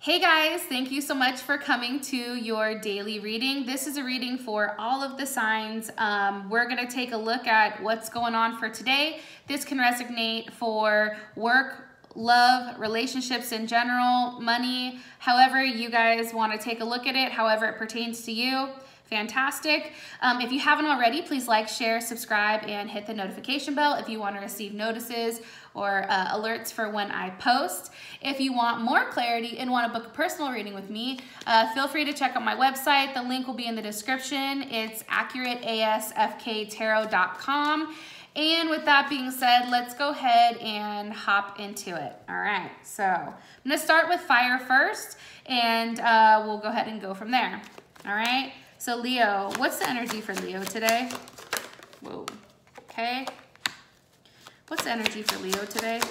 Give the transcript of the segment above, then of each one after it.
Hey guys, thank you so much for coming to your daily reading. This is a reading for all of the signs. We're going to take a look at what's going on for today. This can resonate for work, love, relationships in general, money, however you guys want to take a look at it, however it pertains to you. Fantastic. If you haven't already, please like, share, subscribe, and hit the notification bell if you want to receive notices or alerts for when I post. If you want more clarity and want to book a personal reading with me, feel free to check out my website. The link will be in the description. It's accurateasfktarot.com. And with that being said, let's go ahead and hop into it. All right, so I'm going to start with fire first, and we'll go ahead and go from there. All right. So Leo, what's the energy for Leo today? Whoa, okay. What's the energy for Leo today?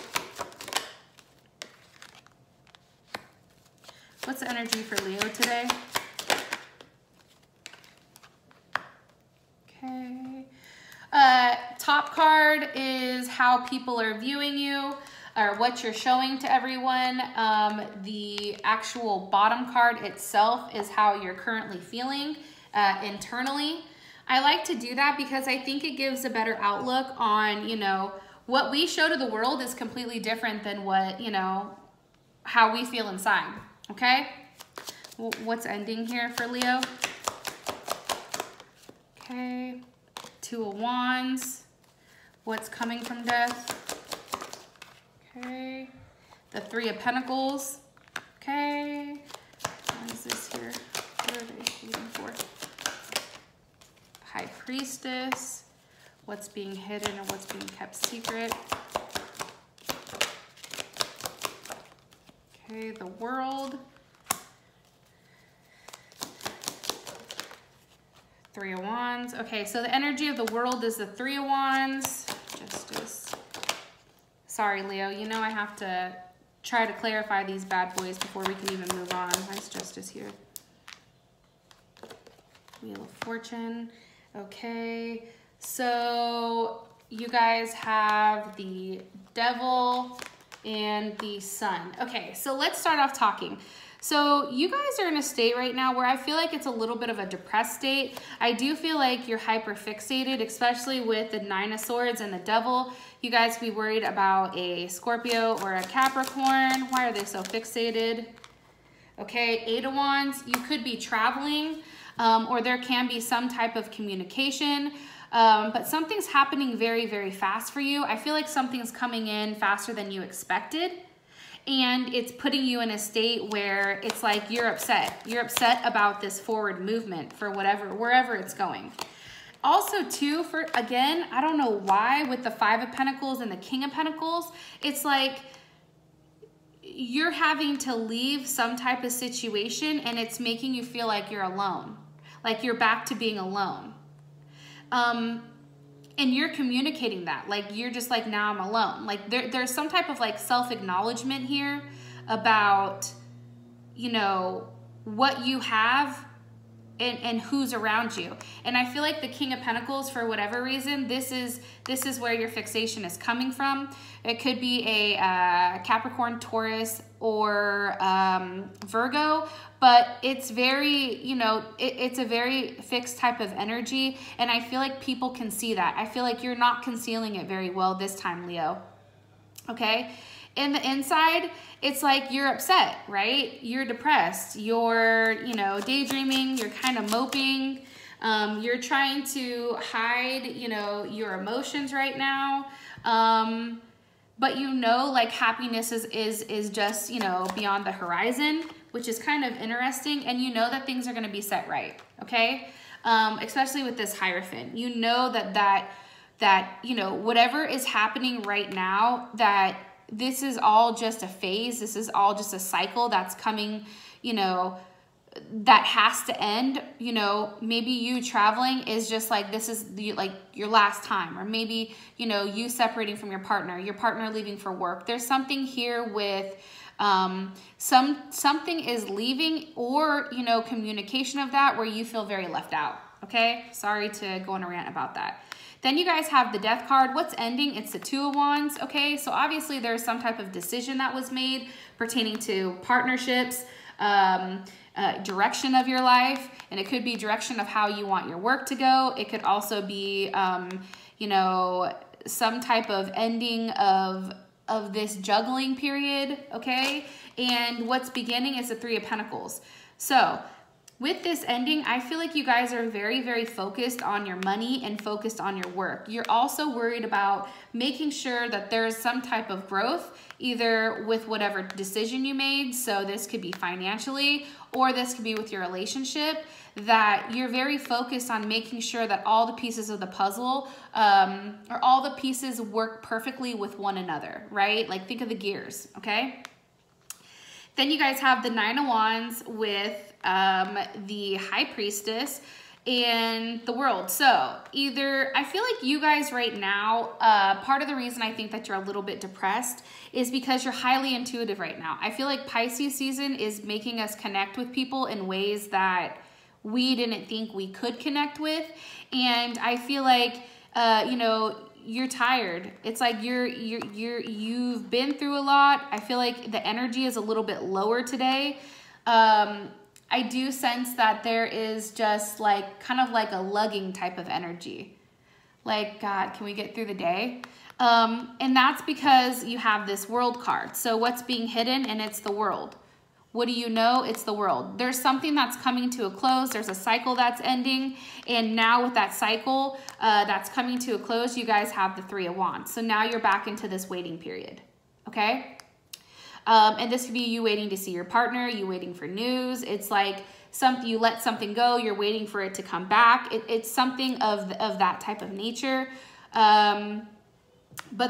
What's the energy for Leo today? Okay. Top card is how people are viewing you, or what you're showing to everyone. The actual bottom card itself is how you're currently feeling internally. I like to do that because I think it gives a better outlook on, what we show to the world is completely different than what, how we feel inside, okay? What's ending here for Leo? Okay, Two of Wands. What's coming from death? Okay, the Three of Pentacles. Okay, what is this here? What are they shooting for? High Priestess. What's being hidden or what's being kept secret? Okay, the World. Three of Wands. Okay, so the energy of the World is the Three of Wands. Justice. Sorry, Leo. I have to try to clarify these bad boys before we can even move on. Nice Justice here. Wheel of Fortune. Okay, so you guys have the Devil and the Sun. Okay, so let's start off talking. So you guys are in a state right now where I feel like it's a little bit of a depressed state. I do feel like you're hyper fixated, especially with the Nine of Swords and the Devil. You guys could be worried about a Scorpio or a Capricorn. Why are they so fixated? Okay, Eight of Wands, you could be traveling. Or there can be some type of communication, but something's happening very, very fast for you. I feel like something's coming in faster than you expected, and it's putting you in a state where it's like you're upset. You're upset about this forward movement for wherever it's going. Also, too, again, I don't know why with the Five of Pentacles and the King of Pentacles, it's like you're having to leave some type of situation and it's making you feel like you're alone. Like you're back to being alone. And you're communicating that. Like you're just like, now I'm alone. Like there's some type of like self-acknowledgement here about, what you have and who's around you. And I feel like the King of Pentacles, for whatever reason, this is where your fixation is coming from. It could be a Capricorn, Taurus, or Virgo, but it's very, it's a very fixed type of energy. And I feel like people can see that. I feel like you're not concealing it very well this time, Leo. Okay? In the inside, it's like you're upset, right? You're depressed. You're, daydreaming. You're kind of moping. You're trying to hide, your emotions right now. But like happiness is just, beyond the horizon, which is kind of interesting. And that things are going to be set right, okay? Especially with this Hierophant. that whatever is happening right now, that this is all just a phase. This is all just a cycle that's coming, that has to end. Maybe you traveling is just like, this is your last time, or maybe, you separating from your partner leaving for work. There's something here with, something is leaving, or, communication of that where you feel very left out. Okay. Sorry to go on a rant about that. Then you guys have the Death card. What's ending? It's the Two of Wands. Okay, so obviously there's some type of decision that was made pertaining to partnerships, direction of your life, and it could be direction of how you want your work to go. It could also be, you know, some type of ending of this juggling period, okay? And what's beginning is the Three of Pentacles. So with this ending, I feel like you guys are very, very focused on your money and focused on your work. You're also worried about making sure that there's some type of growth, either with whatever decision you made. So this could be financially, or this could be with your relationship, that you're very focused on making sure that all the pieces of the puzzle, or all the pieces work perfectly with one another, right? Like think of the gears, okay? Then you guys have the Nine of Wands with the High Priestess and the World. So either, I feel like you guys right now, part of the reason I think that you're a little bit depressed is because you're highly intuitive right now. I feel like Pisces season is making us connect with people in ways that we didn't think we could connect with. And I feel like, you know, you're tired. It's like you've been through a lot. I feel like the energy is a little bit lower today. I do sense that there is just like kind of like a lugging type of energy. Like, God, can we get through the day? And that's because you have this World card. So what's being hidden? And it's the World. What do you know? It's the World. There's something that's coming to a close. There's a cycle that's ending. And now with that cycle that's coming to a close, you guys have the Three of Wands. So now you're back into this waiting period. Okay? And this could be you waiting to see your partner, you waiting for news. It's like something, you let something go, you're waiting for it to come back. It's something of that type of nature. But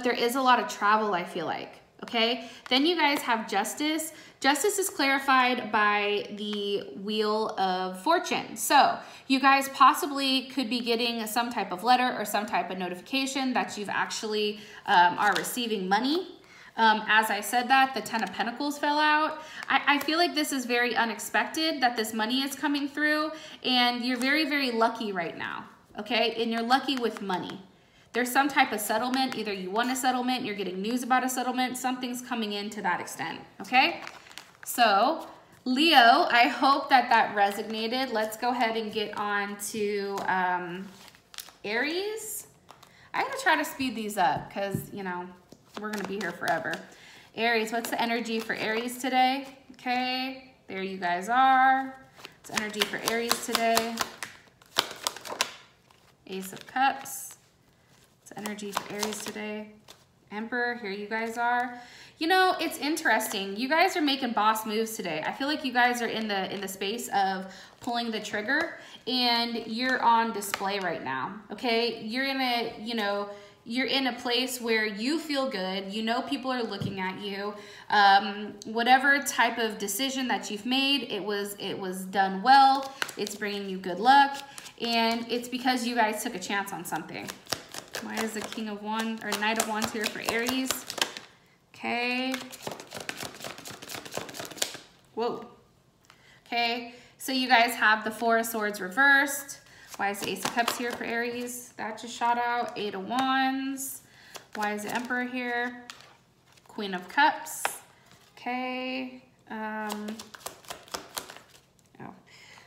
there is a lot of travel, I feel like. Okay, then you guys have Justice. Justice is clarified by the Wheel of Fortune. So you guys possibly could be getting some type of letter or some type of notification that you've actually are receiving money. As I said that, the Ten of Pentacles fell out. I feel like this is very unexpected that this money is coming through, and you're very, very lucky right now, okay? And you're lucky with money. There's some type of settlement. Either you want a settlement, you're getting news about a settlement, something's coming in to that extent, okay? So, Leo, I hope that resonated. Let's go ahead and get on to Aries. I'm going to try to speed these up because, you know, we're going to be here forever. Aries, what's the energy for Aries today? Okay, there you guys are. It's energy for Aries today. Ace of Cups. Energy for Aries today. Emperor, here you guys are. You know, it's interesting. You guys are making boss moves today. I feel like you guys are in the space of pulling the trigger, and you're on display right now. Okay, you're in a, you know, you're in a place where you feel good. You know, people are looking at you. Whatever type of decision that you've made, it was done well. It's bringing you good luck, and it's because you guys took a chance on something. Why is the King of Wands or Knight of Wands here for Aries? Okay. Whoa. Okay. So you guys have the Four of Swords reversed. Why is the Ace of Cups here for Aries? That just shot out. Eight of Wands. Why is the Emperor here? Queen of Cups. Okay.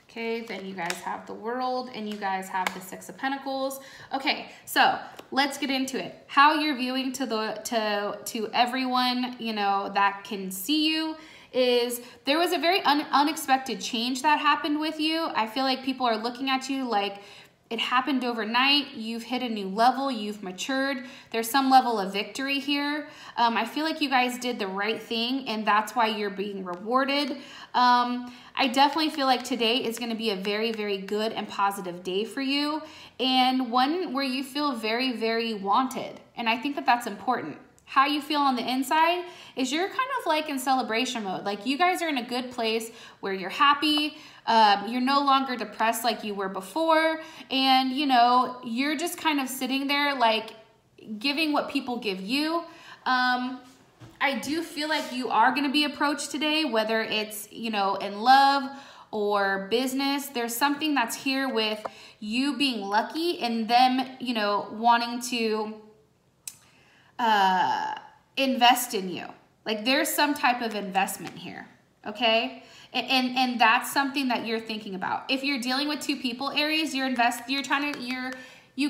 Okay, then you guys have the World, and you guys have the Six of Pentacles. Okay, so let's get into it. How you're viewing to everyone, you know, that can see you is there was a very unexpected change that happened with you. I feel like people are looking at you like it happened overnight. You've hit a new level. You've matured. There's some level of victory here. I feel like you guys did the right thing, and that's why you're being rewarded. I definitely feel like today is going to be a very, very good and positive day for you, and one where you feel very, very wanted. And I think that that's important. How you feel on the inside is you're kind of like in celebration mode. Like you guys are in a good place where you're happy. You're no longer depressed like you were before. And, you know, you're just kind of sitting there like giving what people give you. I do feel like you are going to be approached today, whether it's, you know, in love or business. There's something that's here with you being lucky and them, you know, wanting to invest in you. Like there's some type of investment here, okay? And that's something that you're thinking about. If you're dealing with two people, Aries, you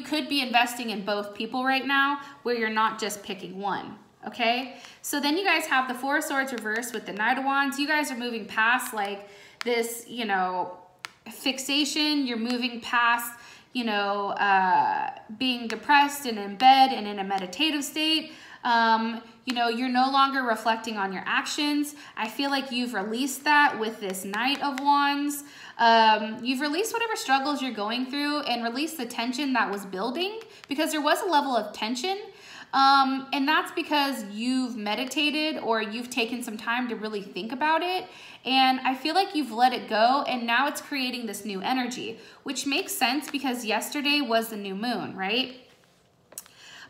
could be investing in both people right now where you're not just picking one, okay? So then you guys have the Four of Swords reversed with the Knight of Wands. You guys are moving past like this, you know, fixation. You're moving past, you know, being depressed and in bed and in a meditative state. You know, you're no longer reflecting on your actions. I feel like you've released that with this Knight of Wands. You've released whatever struggles you're going through and released the tension that was building, because there was a level of tension. And that's because you've meditated or you've taken some time to really think about it. And I feel like you've let it go, and now it's creating this new energy, which makes sense because yesterday was the new moon, right?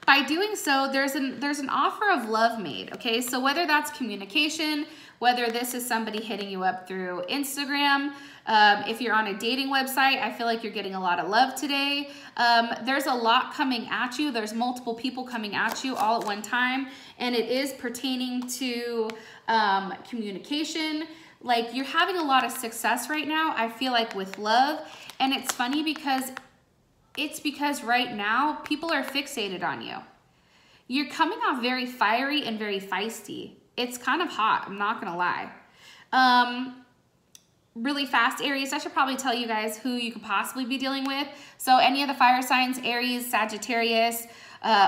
By doing so, there's an offer of love made, okay? So whether that's communication, whether this is somebody hitting you up through Instagram, if you're on a dating website, I feel like you're getting a lot of love today. There's a lot coming at you. There's multiple people coming at you all at one time, and it is pertaining to communication. Like you're having a lot of success right now, I feel like, with love. And it's funny because right now people are fixated on you. You're coming off very fiery and very feisty. It's kind of hot, I'm not gonna lie. Really fast, Aries, I should probably tell you guys who you could possibly be dealing with. So any of the fire signs, Aries, Sagittarius,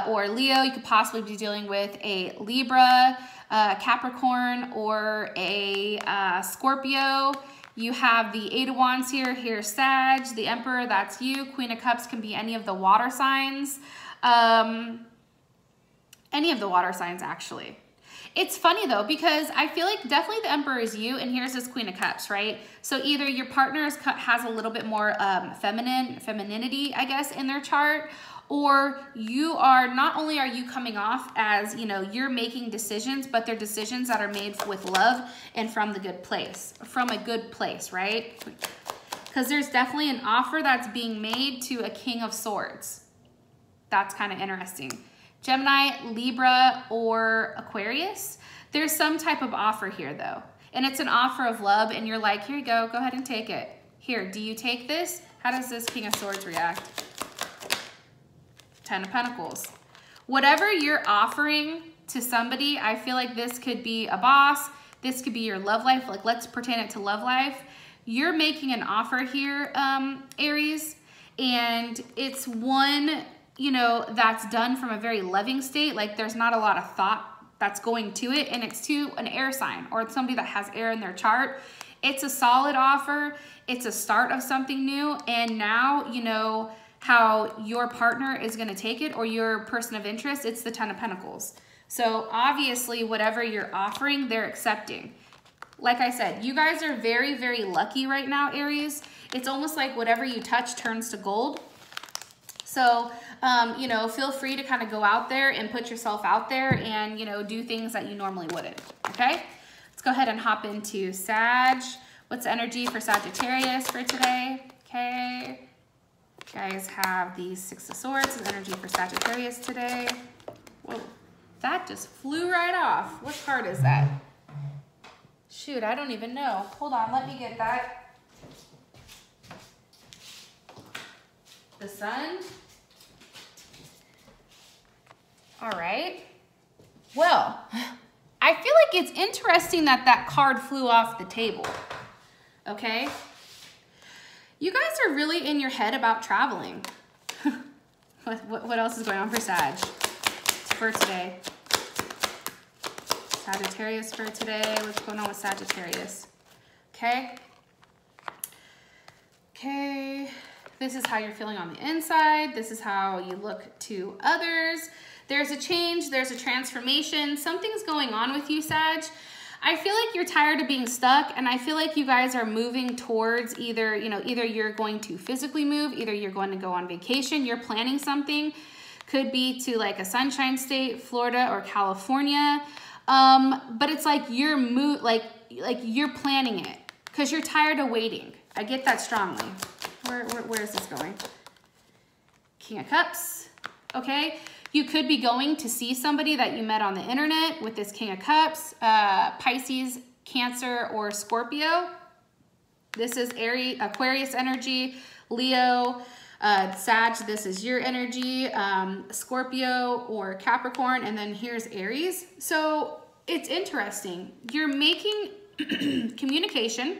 or Leo, you could possibly be dealing with a Libra, Capricorn, or a Scorpio. You have the Eight of Wands here, here's Sag, the Emperor, that's you. Queen of Cups can be any of the water signs. Any of the water signs, actually. It's funny though, because I feel like definitely the Emperor is you, and here's this Queen of Cups, right? So either your partner has a little bit more femininity, I guess, in their chart, or you are, not only are you coming off as, you know, you're making decisions, but they're decisions that are made with love and from a good place, right? Because there's definitely an offer that's being made to a King of Swords. That's kind of interesting. Gemini, Libra, or Aquarius. There's some type of offer here though. And it's an offer of love, and you're like, here you go ahead and take it. Here, do you take this? How does this King of Swords react? Ten of Pentacles. Whatever you're offering to somebody, I feel like this could be a boss. This could be your love life. Like, let's pretend it to love life. You're making an offer here, Aries, and it's one, you know, that's done from a very loving state. Like there's not a lot of thought that's going to it, and it's to an air sign or somebody that has air in their chart. It's a solid offer. It's a start of something new, and now you know how your partner is going to take it, or your person of interest. It's the Ten of Pentacles. So obviously whatever you're offering, they're accepting. Like I said, you guys are very, very lucky right now, Aries. It's almost like whatever you touch turns to gold. So, you know, feel free to kind of go out there and put yourself out there and, you know, do things that you normally wouldn't, okay? Let's go ahead and hop into Sag. What's the energy for Sagittarius for today? Okay. You guys have the Six of Swords as energy for Sagittarius today. Whoa, that just flew right off. What card is that? Shoot, I don't even know. Hold on, let me get that. The Sun. All right. Well, I feel like it's interesting that that card flew off the table. Okay. You guys are really in your head about traveling. What else is going on for Sag for today? Sagittarius for today. What's going on with Sagittarius? Okay. Okay. This is how you're feeling on the inside. This is how you look to others. There's a change. There's a transformation. Something's going on with you, Sag. I feel like you're tired of being stuck, and I feel like you guys are moving towards either, you know, either you're going to physically move, either you're going to go on vacation, you're planning something. Could be to like a sunshine state, Florida or California. But it's like you're like you're planning it because you're tired of waiting. I get that strongly. Where is this going? King of Cups. Okay. You could be going to see somebody that you met on the internet with this King of Cups, Pisces, Cancer, or Scorpio. This is Aries, Aquarius energy, Leo, Sag, this is your energy, Scorpio or Capricorn, and then here's Aries. So it's interesting. You're making communication.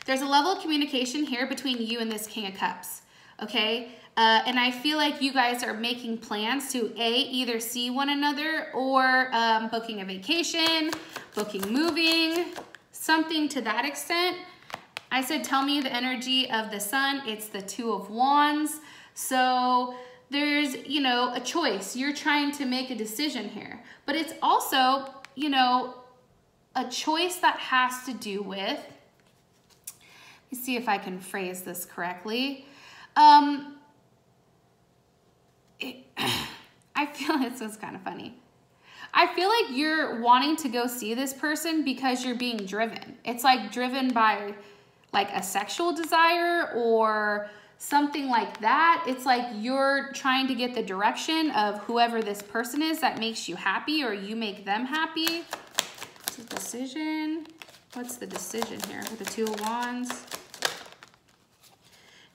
There's a level of communication here between you and this King of Cups, okay? And I feel like you guys are making plans to either see one another or booking a vacation, booking moving, something to that extent. I said, tell me the energy of the sun. It's the Two of Wands. So there's, you know, a choice. You're trying to make a decision here. But it's also, you know, a choice that has to do with, let me see if I can phrase this correctly. I feel this is kind of funny. I feel like you're wanting to go see this person because you're being driven. It's like driven by like a sexual desire or something like that. It's like you're trying to get the direction of whoever this person is that makes you happy or you make them happy. It's a decision. What's the decision here with the Two of Wands?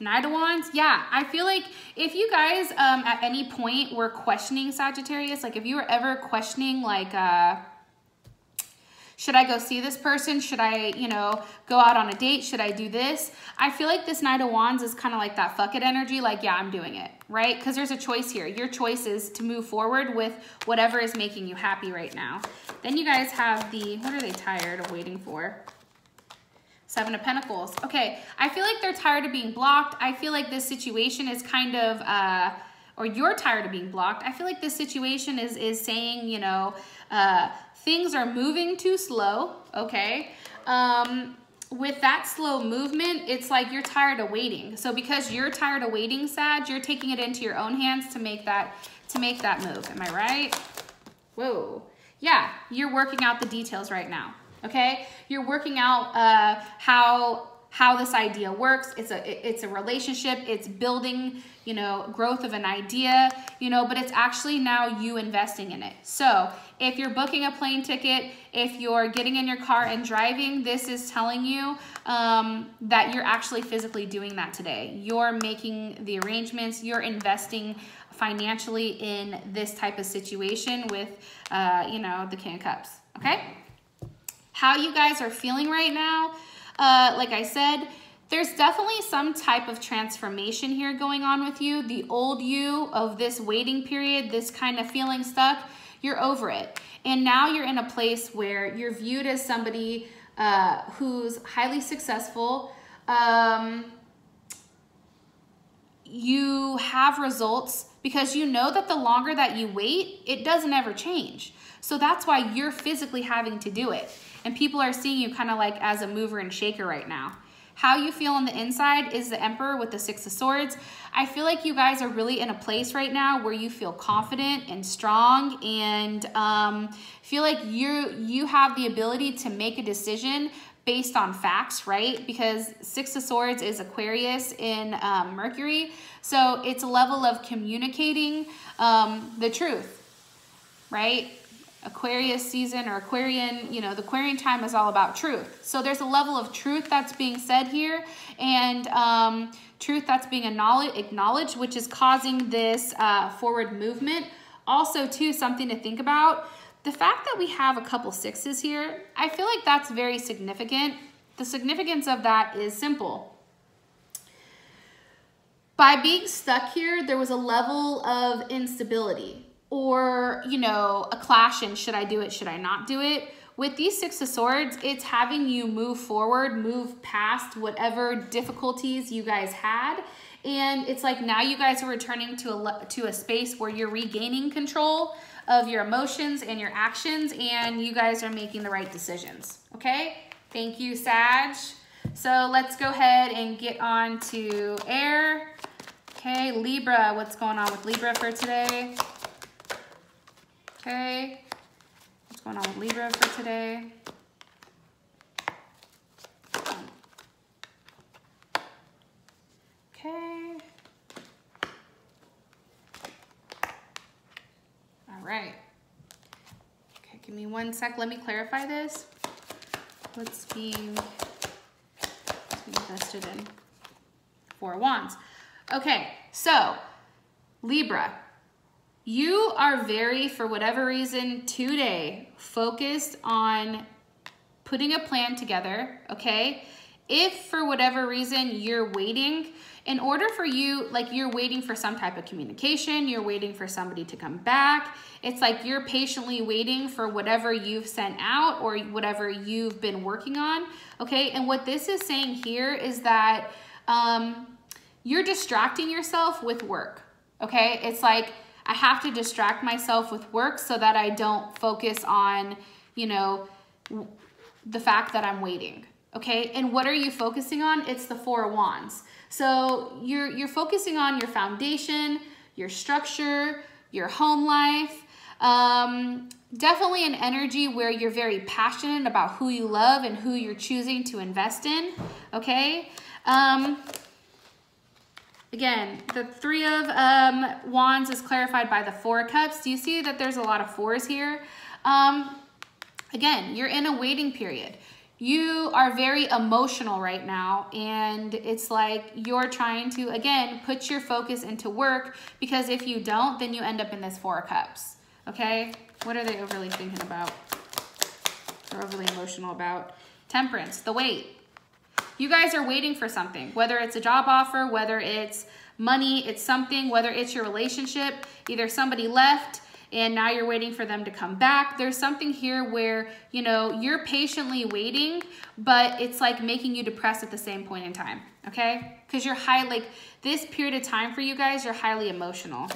Knight of Wands, yeah. I feel like if you guys at any point were questioning Sagittarius, like if you were ever questioning like, should I go see this person? Should I, you know, go out on a date? Should I do this? I feel like this Knight of Wands is kind of like that fuck it energy. Like, yeah, I'm doing it, right? Because there's a choice here. Your choice is to move forward with whatever is making you happy right now. Then you guys have the, what are they tired of waiting for? Seven of Pentacles. Okay, I feel like they're tired of being blocked. I feel like this situation is kind of, or you're tired of being blocked. I feel like this situation is saying, you know, things are moving too slow, okay? With that slow movement, it's like you're tired of waiting. So because you're tired of waiting, Sag, you're taking it into your own hands to make that move. Am I right? Whoa. Yeah, you're working out the details right now. Okay, you're working out how this idea works. It's a relationship. It's building, you know, growth of an idea, you know, but it's actually now you investing in it. So if you're booking a plane ticket, if you're getting in your car and driving, this is telling you that you're actually physically doing that today. You're making the arrangements. You're investing financially in this type of situation with, you know, the King of Cups. Okay. How you guys are feeling right now, like I said, there's definitely some type of transformation here going on with you. The old you of this waiting period, this kind of feeling stuck, you're over it. And now you're in a place where you're viewed as somebody who's highly successful. You have results because you know that the longer that you wait, it doesn't ever change. So that's why you're physically having to do it. And people are seeing you kind of like as a mover and shaker right now. How you feel on the inside is the Emperor with the Six of Swords. I feel like you guys are really in a place right now where you feel confident and strong and feel like you have the ability to make a decision based on facts, right? Because Six of Swords is Aquarius in Mercury. So it's a level of communicating the truth, right? Aquarius season or Aquarian, you know, the Aquarian time is all about truth. So there's a level of truth that's being said here and truth that's being acknowledged, which is causing this forward movement. Also, too, something to think about, the fact that we have a couple sixes here, I feel like that's very significant. The significance of that is simple. By being stuck here, there was a level of instability. Or, you know, a clash in should I do it, should I not do it? With these Six of Swords, it's having you move forward, move past whatever difficulties you guys had. And it's like now you guys are returning to a space where you're regaining control of your emotions and your actions, and you guys are making the right decisions, okay? Thank you, Sag. So let's go ahead and get on to air. Okay, Libra, what's going on with Libra for today? Okay, what's going on with Libra for today? Okay. me one sec. Let me clarify this. What's being invested in? 4 of Wands. Okay, so Libra, you are very, for whatever reason, today focused on putting a plan together, okay? If for whatever reason you're waiting, in order for you, like you're waiting for some type of communication, you're waiting for somebody to come back, it's like you're patiently waiting for whatever you've sent out or whatever you've been working on, okay? And what this is saying here is that you're distracting yourself with work, okay? It's like, I have to distract myself with work so that I don't focus on, you know, the fact that I'm waiting, okay? And what are you focusing on? It's the 4 of Wands. So you're focusing on your foundation, your structure, your home life. Definitely an energy where you're very passionate about who you love and who you're choosing to invest in, okay? Again, the 3 of Wands is clarified by the 4 of Cups. Do you see that there's a lot of 4s here? Again, you're in a waiting period. You are very emotional right now, and it's like you're trying to, again, put your focus into work, because if you don't, then you end up in this 4 of Cups, okay? What are they overly thinking about? They're overly emotional about? Temperance, the wait. You guys are waiting for something, whether it's a job offer, whether it's money, it's something, whether it's your relationship, either somebody left and now you're waiting for them to come back. There's something here where, you know, you're patiently waiting, but it's like making you depressed at the same point in time, okay? Because you're like this period of time for you guys, you're highly emotional.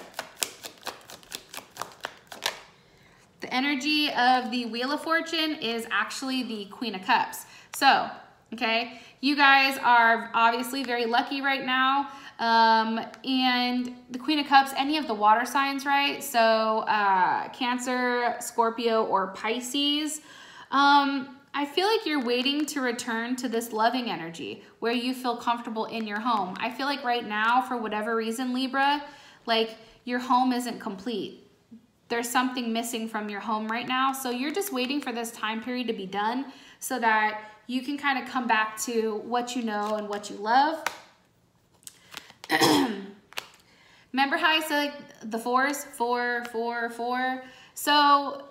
The energy of the Wheel of Fortune is actually the Queen of Cups. So, okay, you guys are obviously very lucky right now. And the Queen of Cups, any of the water signs, right? So Cancer, Scorpio, or Pisces. I feel like you're waiting to return to this loving energy where you feel comfortable in your home. I feel like right now, for whatever reason, Libra, like your home isn't complete. There's something missing from your home right now. So you're just waiting for this time period to be done so that you can kind of come back to what you know and what you love. Remember how I said like the 4s? 4, 4, 4. So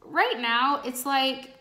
right now it's like,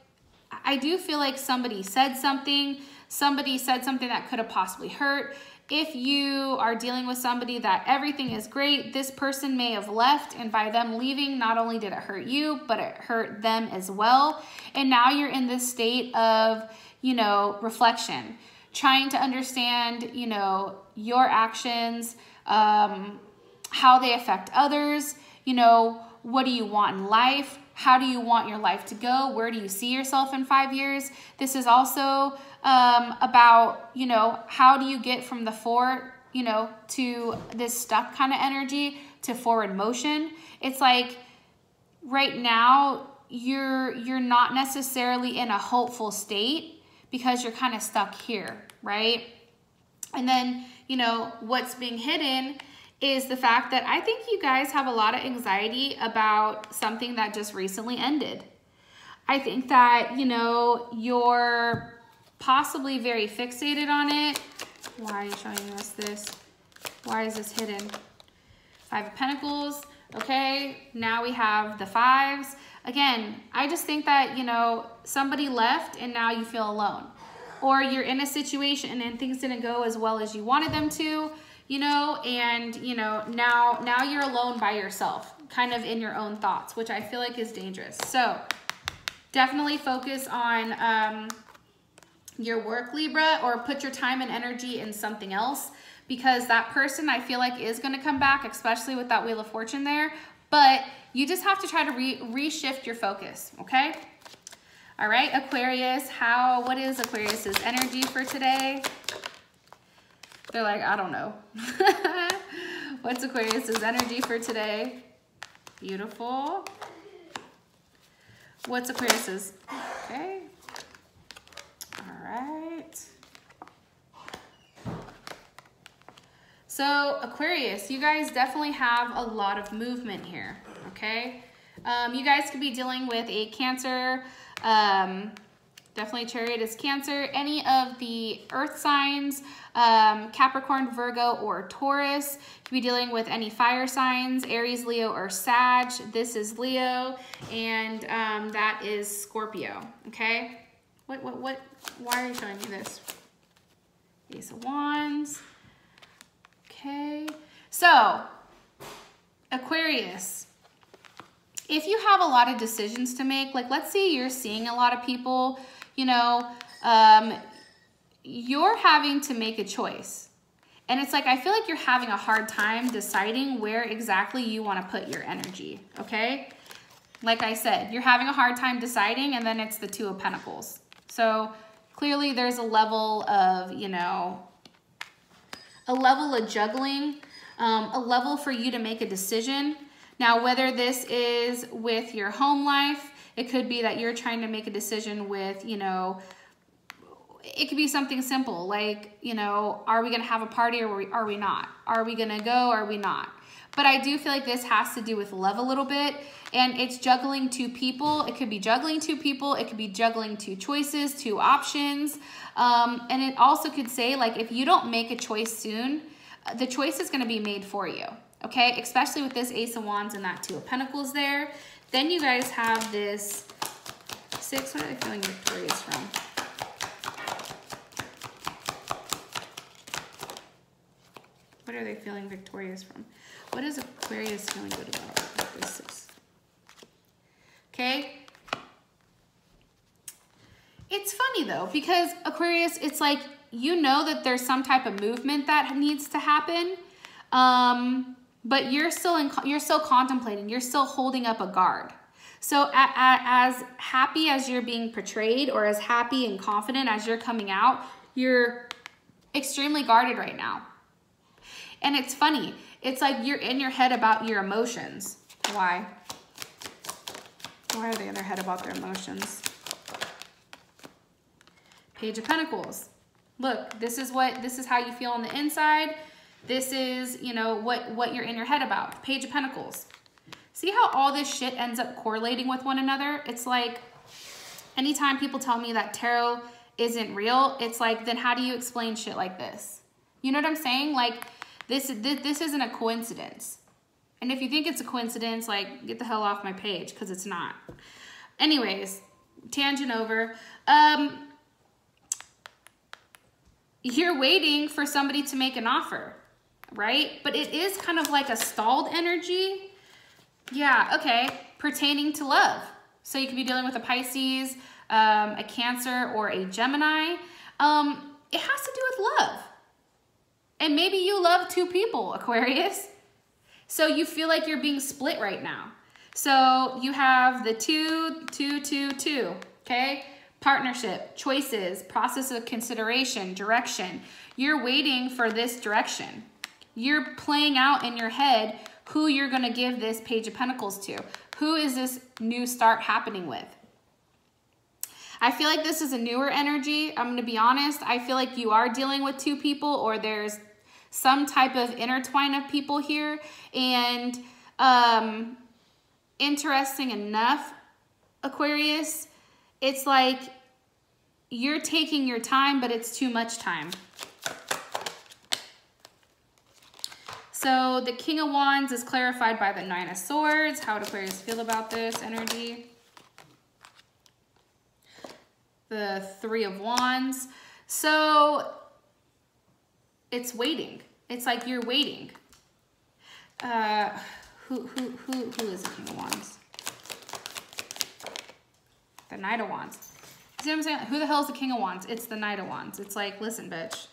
I do feel like somebody said something that could have possibly hurt. If you are dealing with somebody that everything is great, this person may have left, and by them leaving, not only did it hurt you, but it hurt them as well. And now you're in this state of, you know, reflection, trying to understand, you know, your actions, how they affect others, you know, what do you want in life? How do you want your life to go? Where do you see yourself in 5 years? This is also about, you know, how do you get from the 4, you know, to this stuck kind of energy to forward motion? It's like right now you're not necessarily in a hopeful state because you're kind of stuck here, right? And then, you know, what's being hidden is the fact that I think you guys have a lot of anxiety about something that just recently ended. I think that, you know, you're possibly very fixated on it. Why are you showing us this? Why is this hidden? 5 of Pentacles. Okay, now we have the 5s. Again, I just think that, you know, somebody left and now you feel alone. Or you're in a situation and things didn't go as well as you wanted them to, you know, and, you know, now you're alone by yourself, kind of in your own thoughts, which I feel like is dangerous. So definitely focus on your work, Libra, or put your time and energy in something else, because that person I feel like is going to come back, especially with that Wheel of Fortune there, but you just have to try to reshift your focus, okay? All right, Aquarius, what is Aquarius's energy for today? They're like, I don't know. What's Aquarius's energy for today? Beautiful. What's Aquarius's? Okay. All right. So Aquarius, you guys definitely have a lot of movement here, okay? You guys could be dealing with a Cancer, definitely Chariot is Cancer, any of the earth signs, Capricorn, Virgo, or Taurus. You could be dealing with any fire signs, Aries, Leo, or Sag. This is Leo, and that is Scorpio, okay? What, why are you showing me this? Ace of Wands. Okay, so Aquarius, if you have a lot of decisions to make, like let's say you're seeing a lot of people, you know, you're having to make a choice. And it's like, I feel like you're having a hard time deciding where exactly you want to put your energy, okay? Like I said, you're having a hard time deciding, and then it's the Two of Pentacles. So clearly there's a level of, you know, a level of juggling, a level for you to make a decision. Now, whether this is with your home life, it could be that you're trying to make a decision with, you know, it could be something simple like, you know, are we going to have a party or are we not? Are we going to go or are we not? But I do feel like this has to do with love a little bit, and it's juggling two people. It could be juggling two people. It could be juggling two choices, two options. And it also could say, like, if you don't make a choice soon, the choice is going to be made for you, okay? Especially with this Ace of Wands and that Two of Pentacles there. Then you guys have this 6. What are they feeling victorious from? What are they feeling victorious from? What is Aquarius feeling good about with this 6? Okay. It's funny though, because Aquarius, it's like, you know that there's some type of movement that needs to happen, but you're still contemplating. You're still holding up a guard. So as happy as you're being portrayed, or as happy and confident as you're coming out, you're extremely guarded right now. And it's funny. It's like you're in your head about your emotions. Why? Why are they in their head about their emotions? Page of Pentacles. Look, this is how you feel on the inside. This is, you know, what you're in your head about. Page of Pentacles. See how all this shit ends up correlating with one another? It's like, anytime people tell me that tarot isn't real, it's like, then how do you explain shit like this? You know what I'm saying? Like, this isn't a coincidence. And if you think it's a coincidence, like, get the hell off my page, because it's not. Anyways, tangent over. You're waiting for somebody to make an offer, right? But it is kind of like a stalled energy. Yeah, okay, pertaining to love. So you could be dealing with a Pisces, a Cancer, or a Gemini. It has to do with love. And maybe you love two people, Aquarius. So you feel like you're being split right now. So you have the 2, 2, 2, 2, okay? Partnership, choices, process of consideration, direction. You're waiting for this direction. You're playing out in your head who you're going to give this Page of Pentacles to. Who is this new start happening with? I feel like this is a newer energy. I'm going to be honest. I feel like you are dealing with two people, or there's some type of intertwine of people here. And interesting enough, Aquarius, it's like you're taking your time, but it's too much time. So the King of Wands is clarified by the 9 of Swords. How would Aquarius feel about this energy? The 3 of Wands. So it's waiting. It's like you're waiting. Who is the King of Wands? The Knight of Wands. See what I'm saying? Who the hell is the King of Wands? It's the Knight of Wands. It's like, listen, bitch.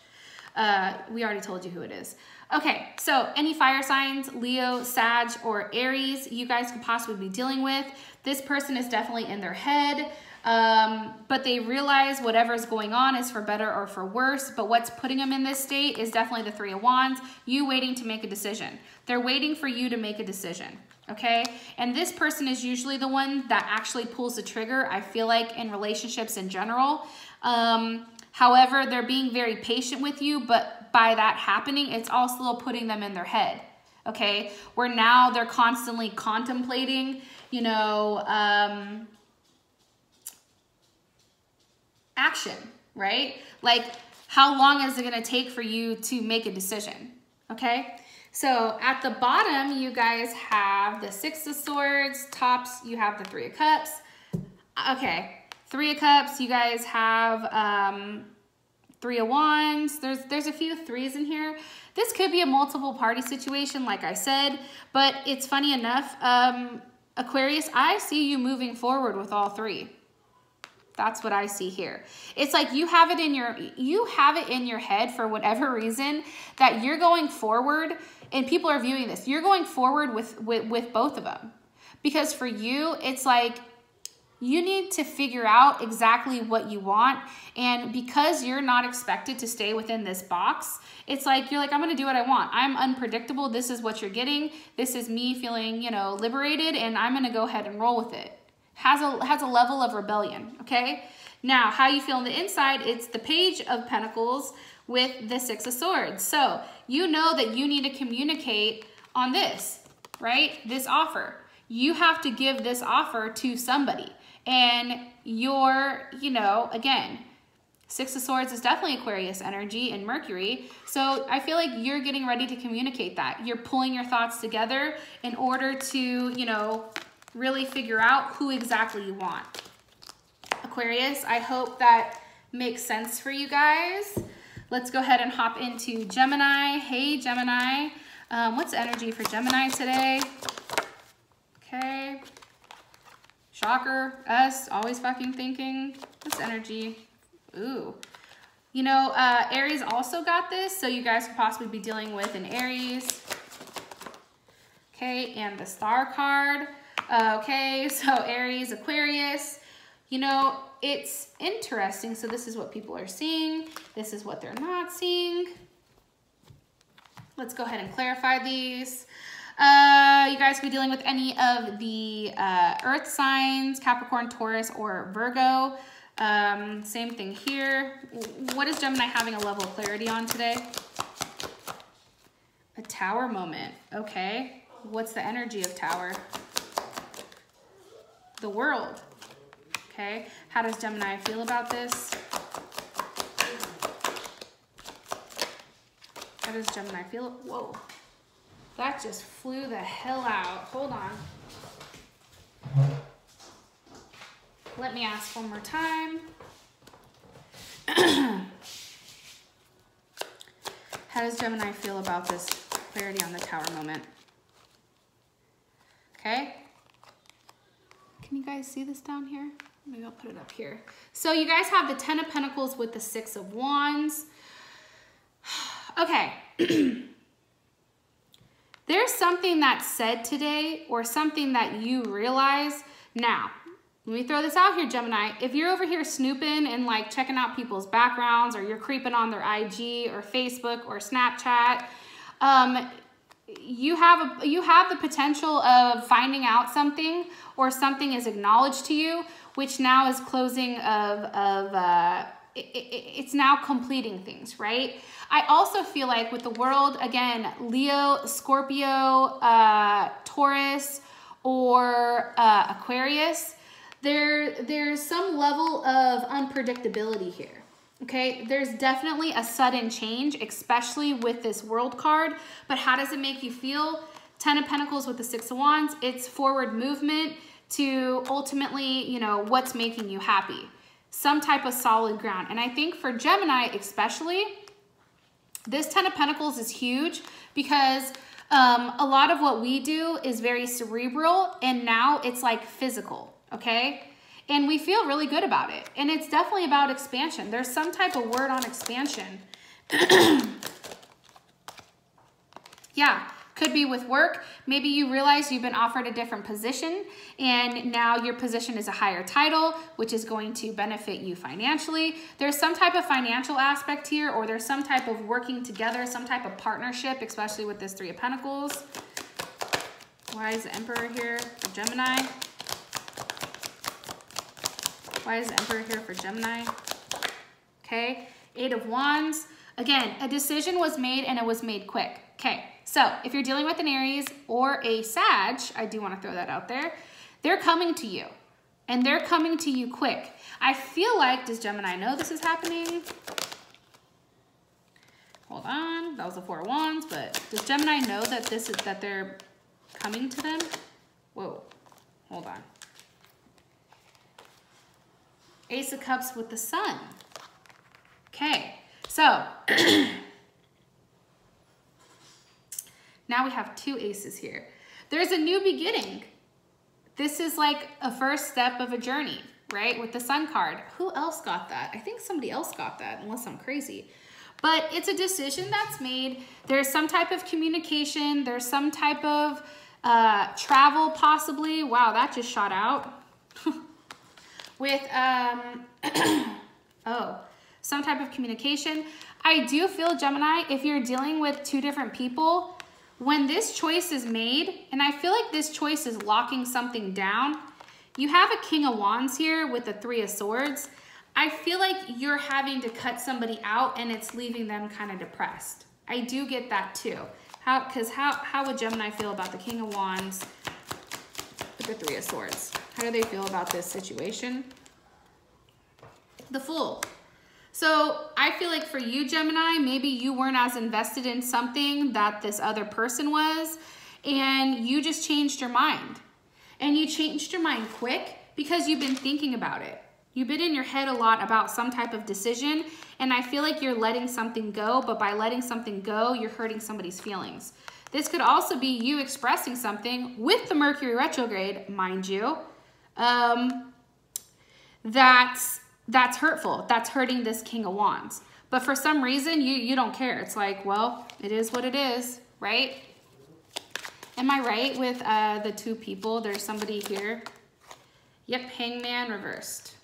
We already told you who it is. Okay, so any fire signs, Leo, Sag, or Aries, you guys could possibly be dealing with. This person is definitely in their head, but they realize whatever's going on is for better or for worse, but what's putting them in this state is definitely the 3 of Wands, you waiting to make a decision. They're waiting for you to make a decision, okay? And this person is usually the one that actually pulls the trigger, I feel like, in relationships in general. However, they're being very patient with you, but by that happening, it's also putting them in their head, okay? Where now they're constantly contemplating you know, action, right? Like, how long is it going to take for you to make a decision? Okay. So at the bottom, you guys have the Six of Swords. Tops, you have the Three of Cups. Okay. Three of Cups, you guys have Three of Wands. There's a few threes in here. This could be a multiple party situation, like I said, but it's funny enough, Aquarius, I see you moving forward with all three. That's what I see here. It's like you have it in your head for whatever reason that you're going forward, and people are viewing this. You're going forward with both of them. Because for you, it's like you need to figure out exactly what you want. And because you're not expected to stay within this box, it's like, you're like, I'm going to do what I want. I'm unpredictable. This is what you're getting. This is me feeling, you know, liberated, and I'm going to go ahead and roll with it. Has a level of rebellion, okay? Now, how you feel on the inside, it's the Page of Pentacles with the Six of Swords. So you know that you need to communicate on this, right? This offer. You have to give this offer to somebody. And you're, you know, again, Six of Swords is definitely Aquarius energy and Mercury. So I feel like you're getting ready to communicate that. You're pulling your thoughts together in order to, you know, really figure out who exactly you want. Aquarius, I hope that makes sense for you guys. Let's go ahead and hop into Gemini. Hey, Gemini. What's the energy for Gemini today? Okay. Shocker. Us, always fucking thinking. What's the energy? Ooh. You know, Aries also got this, so you guys could possibly be dealing with an Aries. Okay, and the Star card. Okay, so Aries, Aquarius, you know, it's interesting. So this is what people are seeing. This is what they're not seeing. Let's go ahead and clarify these. You guys could be dealing with any of the earth signs, Capricorn, Taurus, or Virgo. Same thing here. What is Gemini having a level of clarity on today? A Tower moment. Okay. What's the energy of Tower? The World. Okay. How does Gemini feel about this? How does Gemini feel? Whoa. That just flew the hell out. Hold on. Let me ask one more time. How does Gemini feel about this clarity on the Tower moment? Okay. Can you guys see this down here? Maybe I'll put it up here. So you guys have the Ten of Pentacles with the Six of Wands. Okay. There's something that's said today or something that you realize. Now, let me throw this out here, Gemini. If you're over here snooping and like checking out people's backgrounds, or you're creeping on their IG or Facebook or Snapchat, you have the potential of finding out something, or something is acknowledged to you, which now is closing it's now completing things, right? I also feel like with the World, again, Leo, Scorpio, Taurus, or Aquarius, there's some level of unpredictability here. Okay, there's definitely a sudden change, especially with this World card. But how does it make you feel? Ten of Pentacles with the Six of Wands. It's forward movement to ultimately, you know, what's making you happy. Some type of solid ground. And I think for Gemini especially, this Ten of Pentacles is huge because a lot of what we do is very cerebral, and now it's like physical, okay? And we feel really good about it. And it's definitely about expansion. There's some type of word on expansion. Yeah, could be with work. Maybe you realize you've been offered a different position, and now your position is a higher title, which is going to benefit you financially. There's some type of financial aspect here, or there's some type of working together, some type of partnership, especially with this Three of Pentacles. Why is the Emperor here for Gemini? Why is the Emperor here for Gemini? Okay, Eight of Wands. Again, a decision was made, and it was made quick. Okay, so if you're dealing with an Aries or a Sag, I do want to throw that out there, They're coming to you, and they're coming to you quick. I feel like, does Gemini know this is happening? Hold on, that was the Four of Wands, but does Gemini know that that they're coming to them? Whoa, hold on. Ace of Cups with the Sun. Okay, so now we have 2 aces here. There's a new beginning. This is like a first step of a journey, right? With the Sun card. Who else got that? I think somebody else got that, unless I'm crazy. But it's a decision that's made. There's some type of communication. There's some type of travel, possibly. Wow, that just shot out. With, oh, some type of communication. I do feel, Gemini, if you're dealing with 2 different people, when this choice is made, and I feel like this choice is locking something down, you have a King of Wands here with the 3 of Swords. I feel like you're having to cut somebody out and it's leaving them kind of depressed. I do get that too. Because how would Gemini feel about the King of Wands with the 3 of Swords? How do they feel about this situation? The Fool. So I feel like for you, Gemini, maybe you weren't as invested in something that this other person was, and you just changed your mind. And you changed your mind quick because you've been thinking about it. You've been in your head a lot about some type of decision, and I feel like you're letting something go, but by letting something go, you're hurting somebody's feelings. This could also be you expressing something with the Mercury retrograde, mind you, that's hurtful. That's hurting this King of Wands. But for some reason, you don't care. It's like, well, it is what it is, right? Am I right with the 2 people? There's somebody here. Yep, Hangman reversed.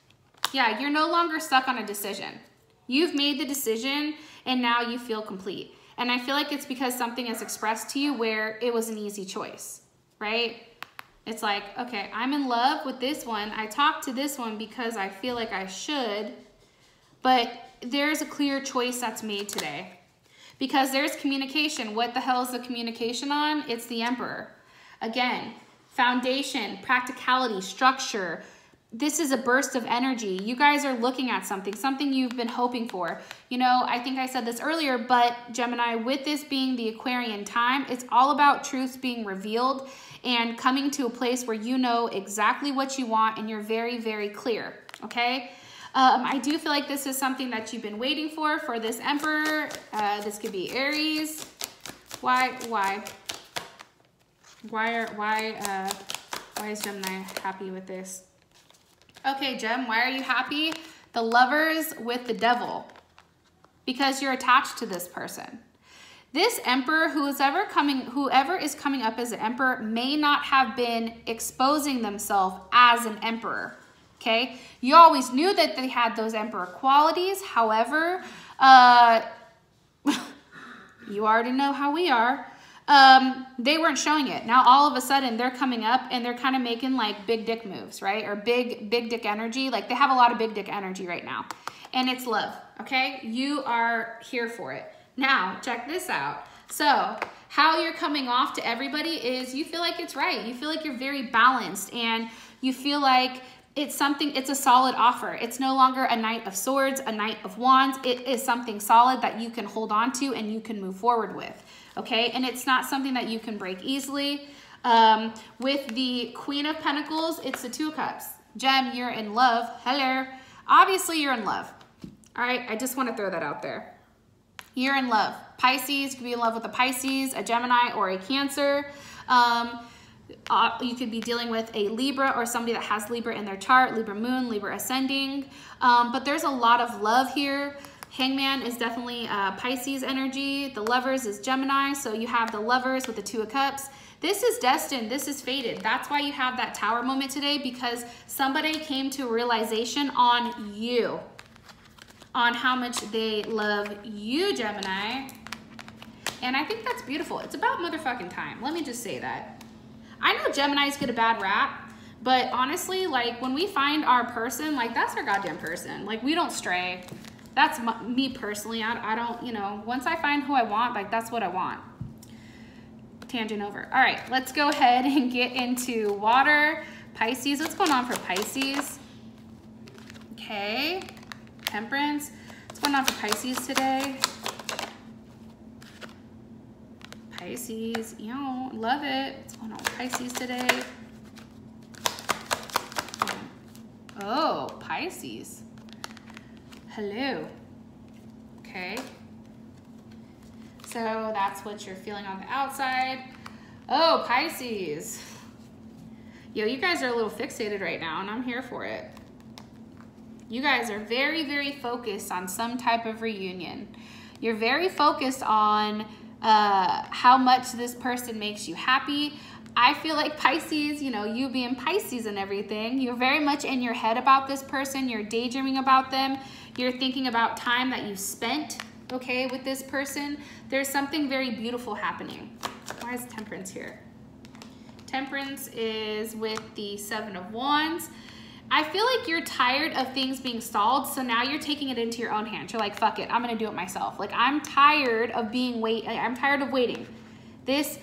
Yeah, you're no longer stuck on a decision. You've made the decision, and now you feel complete. And I feel like it's because something is expressed to you where it was an easy choice, right? It's like, okay, I'm in love with this one. I talked to this one because I feel like I should, but there's a clear choice that's made today because there's communication. What the hell is the communication on? It's the Emperor. Again, foundation, practicality, structure. This is a burst of energy. You guys are looking at something you've been hoping for. You know, I think I said this earlier, but Gemini, with this being the Aquarian time, it's all about truths being revealed and coming to a place where you know exactly what you want and you're very, very clear, okay? I do feel like this is something that you've been waiting for this Emperor. This could be Aries. Why is Gemini happy with this? Okay, Gem, why are you happy? The Lovers with the Devil. Because you're attached to this person. This Emperor, whoever is coming up as an Emperor, may not have been exposing themselves as an Emperor. Okay? You always knew that they had those Emperor qualities. However, you already know how we are. They weren't showing it. Now all of a sudden they're coming up and they're kind of making like big dick moves, right? Or big dick energy. Like they have a lot of big dick energy right now. And it's love, okay? You are here for it. Now, check this out. So how you're coming off to everybody is you feel like it's right. You feel like you're very balanced and you feel like it's a solid offer. It's no longer a Knight of Swords, a Knight of Wands. It is something solid that you can hold on to and you can move forward with. Okay, and it's not something that you can break easily. With the Queen of Pentacles, it's the 2 of Cups. Gem, you're in love. Hello. Obviously, you're in love. All right, I just want to throw that out there. You're in love. Pisces, you could be in love with a Pisces, a Gemini, or a Cancer. You could be dealing with a Libra or somebody that has Libra in their chart, Libra moon, Libra ascending. But there's a lot of love here. Hangman is definitely Pisces energy. The Lovers is Gemini. So you have the Lovers with the 2 of Cups. This is destined. This is fated. That's why you have that Tower moment today, because somebody came to a realization on you, on how much they love you, Gemini. And I think that's beautiful. It's about motherfucking time. Let me just say that. I know Geminis get a bad rap, but honestly, like when we find our person, like that's our goddamn person. Like we don't stray. That's me personally. I don't, you know, once I find who I want, like that's what I want. Tangent over. All right, let's go ahead and get into water, Pisces, what's going on for Pisces? Okay, Temperance, what's going on for Pisces today? Pisces, you know, love it. What's going on with Pisces today? Oh, Pisces. Hello. Okay. So that's what you're feeling on the outside. Oh, Pisces. Yo, you guys are a little fixated right now, and I'm here for it. You guys are very, very focused on some type of reunion. You're very focused on how much this person makes you happy. I feel like Pisces, you know, you being Pisces and everything, you're very much in your head about this person. You're daydreaming about them. You're thinking about time that you spent, okay, with this person. There's something very beautiful happening. Why is Temperance here? Temperance is with the Seven of Wands. I feel like you're tired of things being stalled, so now you're taking it into your own hands. You're like, fuck it, I'm gonna do it myself. Like, I'm tired of I'm tired of waiting. This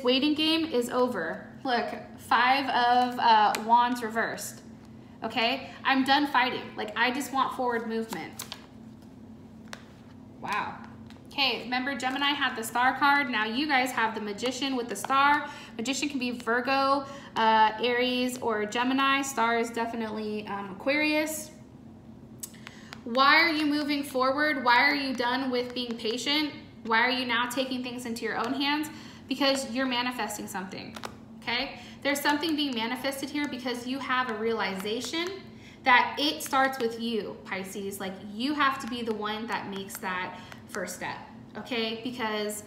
waiting game is over. Look, Five of Wands reversed. Okay, I'm done fighting. Like, I just want forward movement. Wow. Okay, remember Gemini had the Star card. Now you guys have the Magician with the Star. Magician can be Virgo, Aries, or Gemini. Star is definitely Aquarius. Why are you moving forward? Why are you done with being patient? Why are you now taking things into your own hands? Because you're manifesting something, okay? There's something being manifested here because you have a realization that it starts with you, Pisces. Like, you have to be the one that makes that first step, okay? Because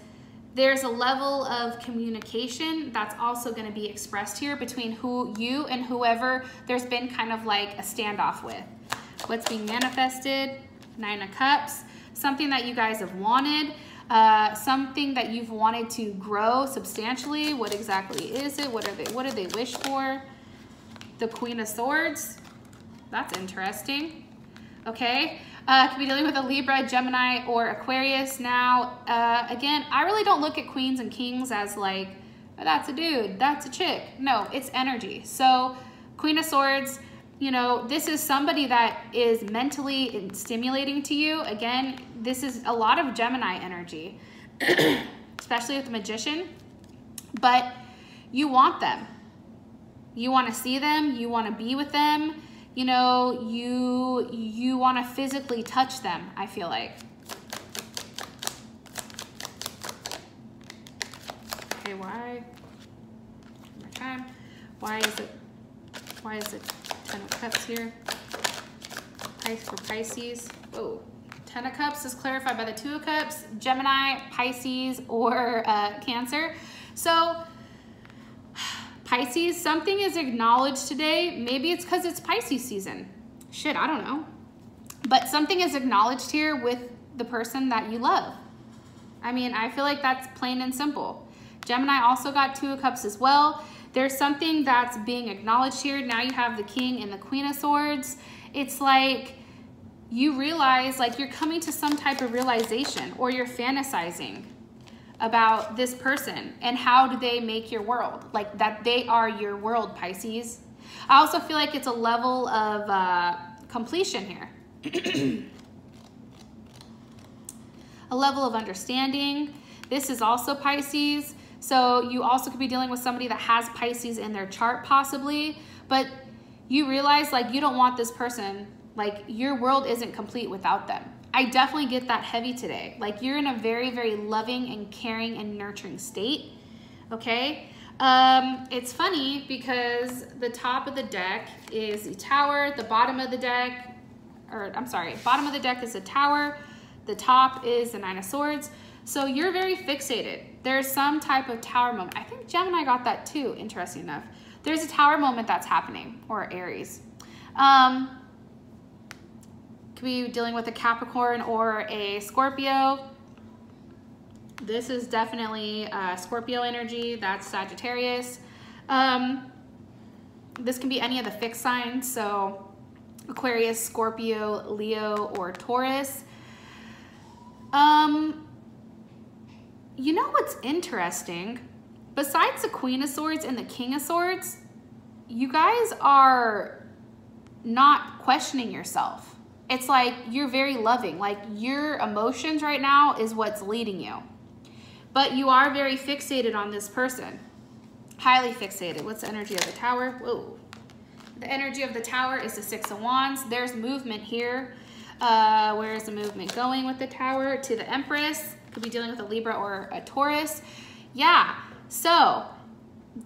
there's a level of communication that's also going to be expressed here between you and whoever there's been kind of like a standoff with. What's being manifested? Nine of Cups. Something that you guys have wanted. Something that you've wanted to grow substantially. What exactly is it? What do they wish for? The Queen of Swords. That's interesting. Okay. Could be dealing with a Libra, Gemini, or Aquarius. Now, again, I really don't look at queens and kings as like, oh, that's a dude, that's a chick. No, it's energy. So Queen of Swords, you know, this is somebody that is mentally stimulating to you. Again, this is a lot of Gemini energy, especially with the Magician. But you want them. You want to see them. You want to be with them. You know, you want to physically touch them, I feel like. Okay, why? One more time. Why is it 10 of Cups here? For Pisces. Oh, 10 of Cups is clarified by the 2 of Cups, Gemini, Pisces, or Cancer. So Pisces, something is acknowledged today. Maybe it's because it's Pisces season. Shit, I don't know. But something is acknowledged here with the person that you love. I mean, I feel like that's plain and simple. Gemini also got 2 of Cups as well. There's something that's being acknowledged here. Now you have the King and the Queen of Swords. It's like you realize, like, you're coming to some type of realization, or you're fantasizing about this person and how do they make your world, like that they are your world, Pisces. I also feel like it's a level of completion here. A level of understanding. This is also Pisces. So you also could be dealing with somebody that has Pisces in their chart possibly, but you realize like you don't want this person, like your world isn't complete without them. I definitely get that heavy today. Like you're in a very, very loving and caring and nurturing state, okay? It's funny because the top of the deck is the Tower, the bottom of the deck, or I'm sorry, bottom of the deck is the Tower, the top is the Nine of Swords. So you're very fixated. There's some type of Tower moment. I think Gemini got that too, interesting enough. There's a Tower moment that's happening, or Aries. Could be dealing with a Capricorn or a Scorpio. This is definitely Scorpio energy. That's Sagittarius. This can be any of the fixed signs. So Aquarius, Scorpio, Leo, or Taurus. You know what's interesting? Besides the Queen of Swords and the King of Swords, you guys are not questioning yourself. It's like you're very loving. Like your emotions right now is what's leading you. But you are very fixated on this person. Highly fixated. What's the energy of the Tower? Whoa. The energy of the Tower is the Six of Wands. There's movement here. Where is the movement going with the Tower? To the Empress. Could be dealing with a Libra or a Taurus. Yeah. So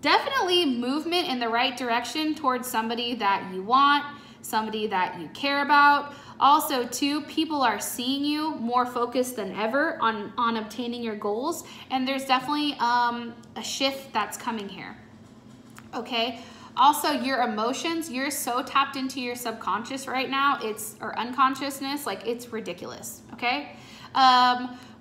definitely movement in the right direction towards somebody that you want, somebody that you care about. Also, too, people are seeing you more focused than ever on obtaining your goals. And there's definitely a shift that's coming here. Okay. Also, your emotions, you're so tapped into your subconscious right now. Or unconsciousness, like it's ridiculous. Okay.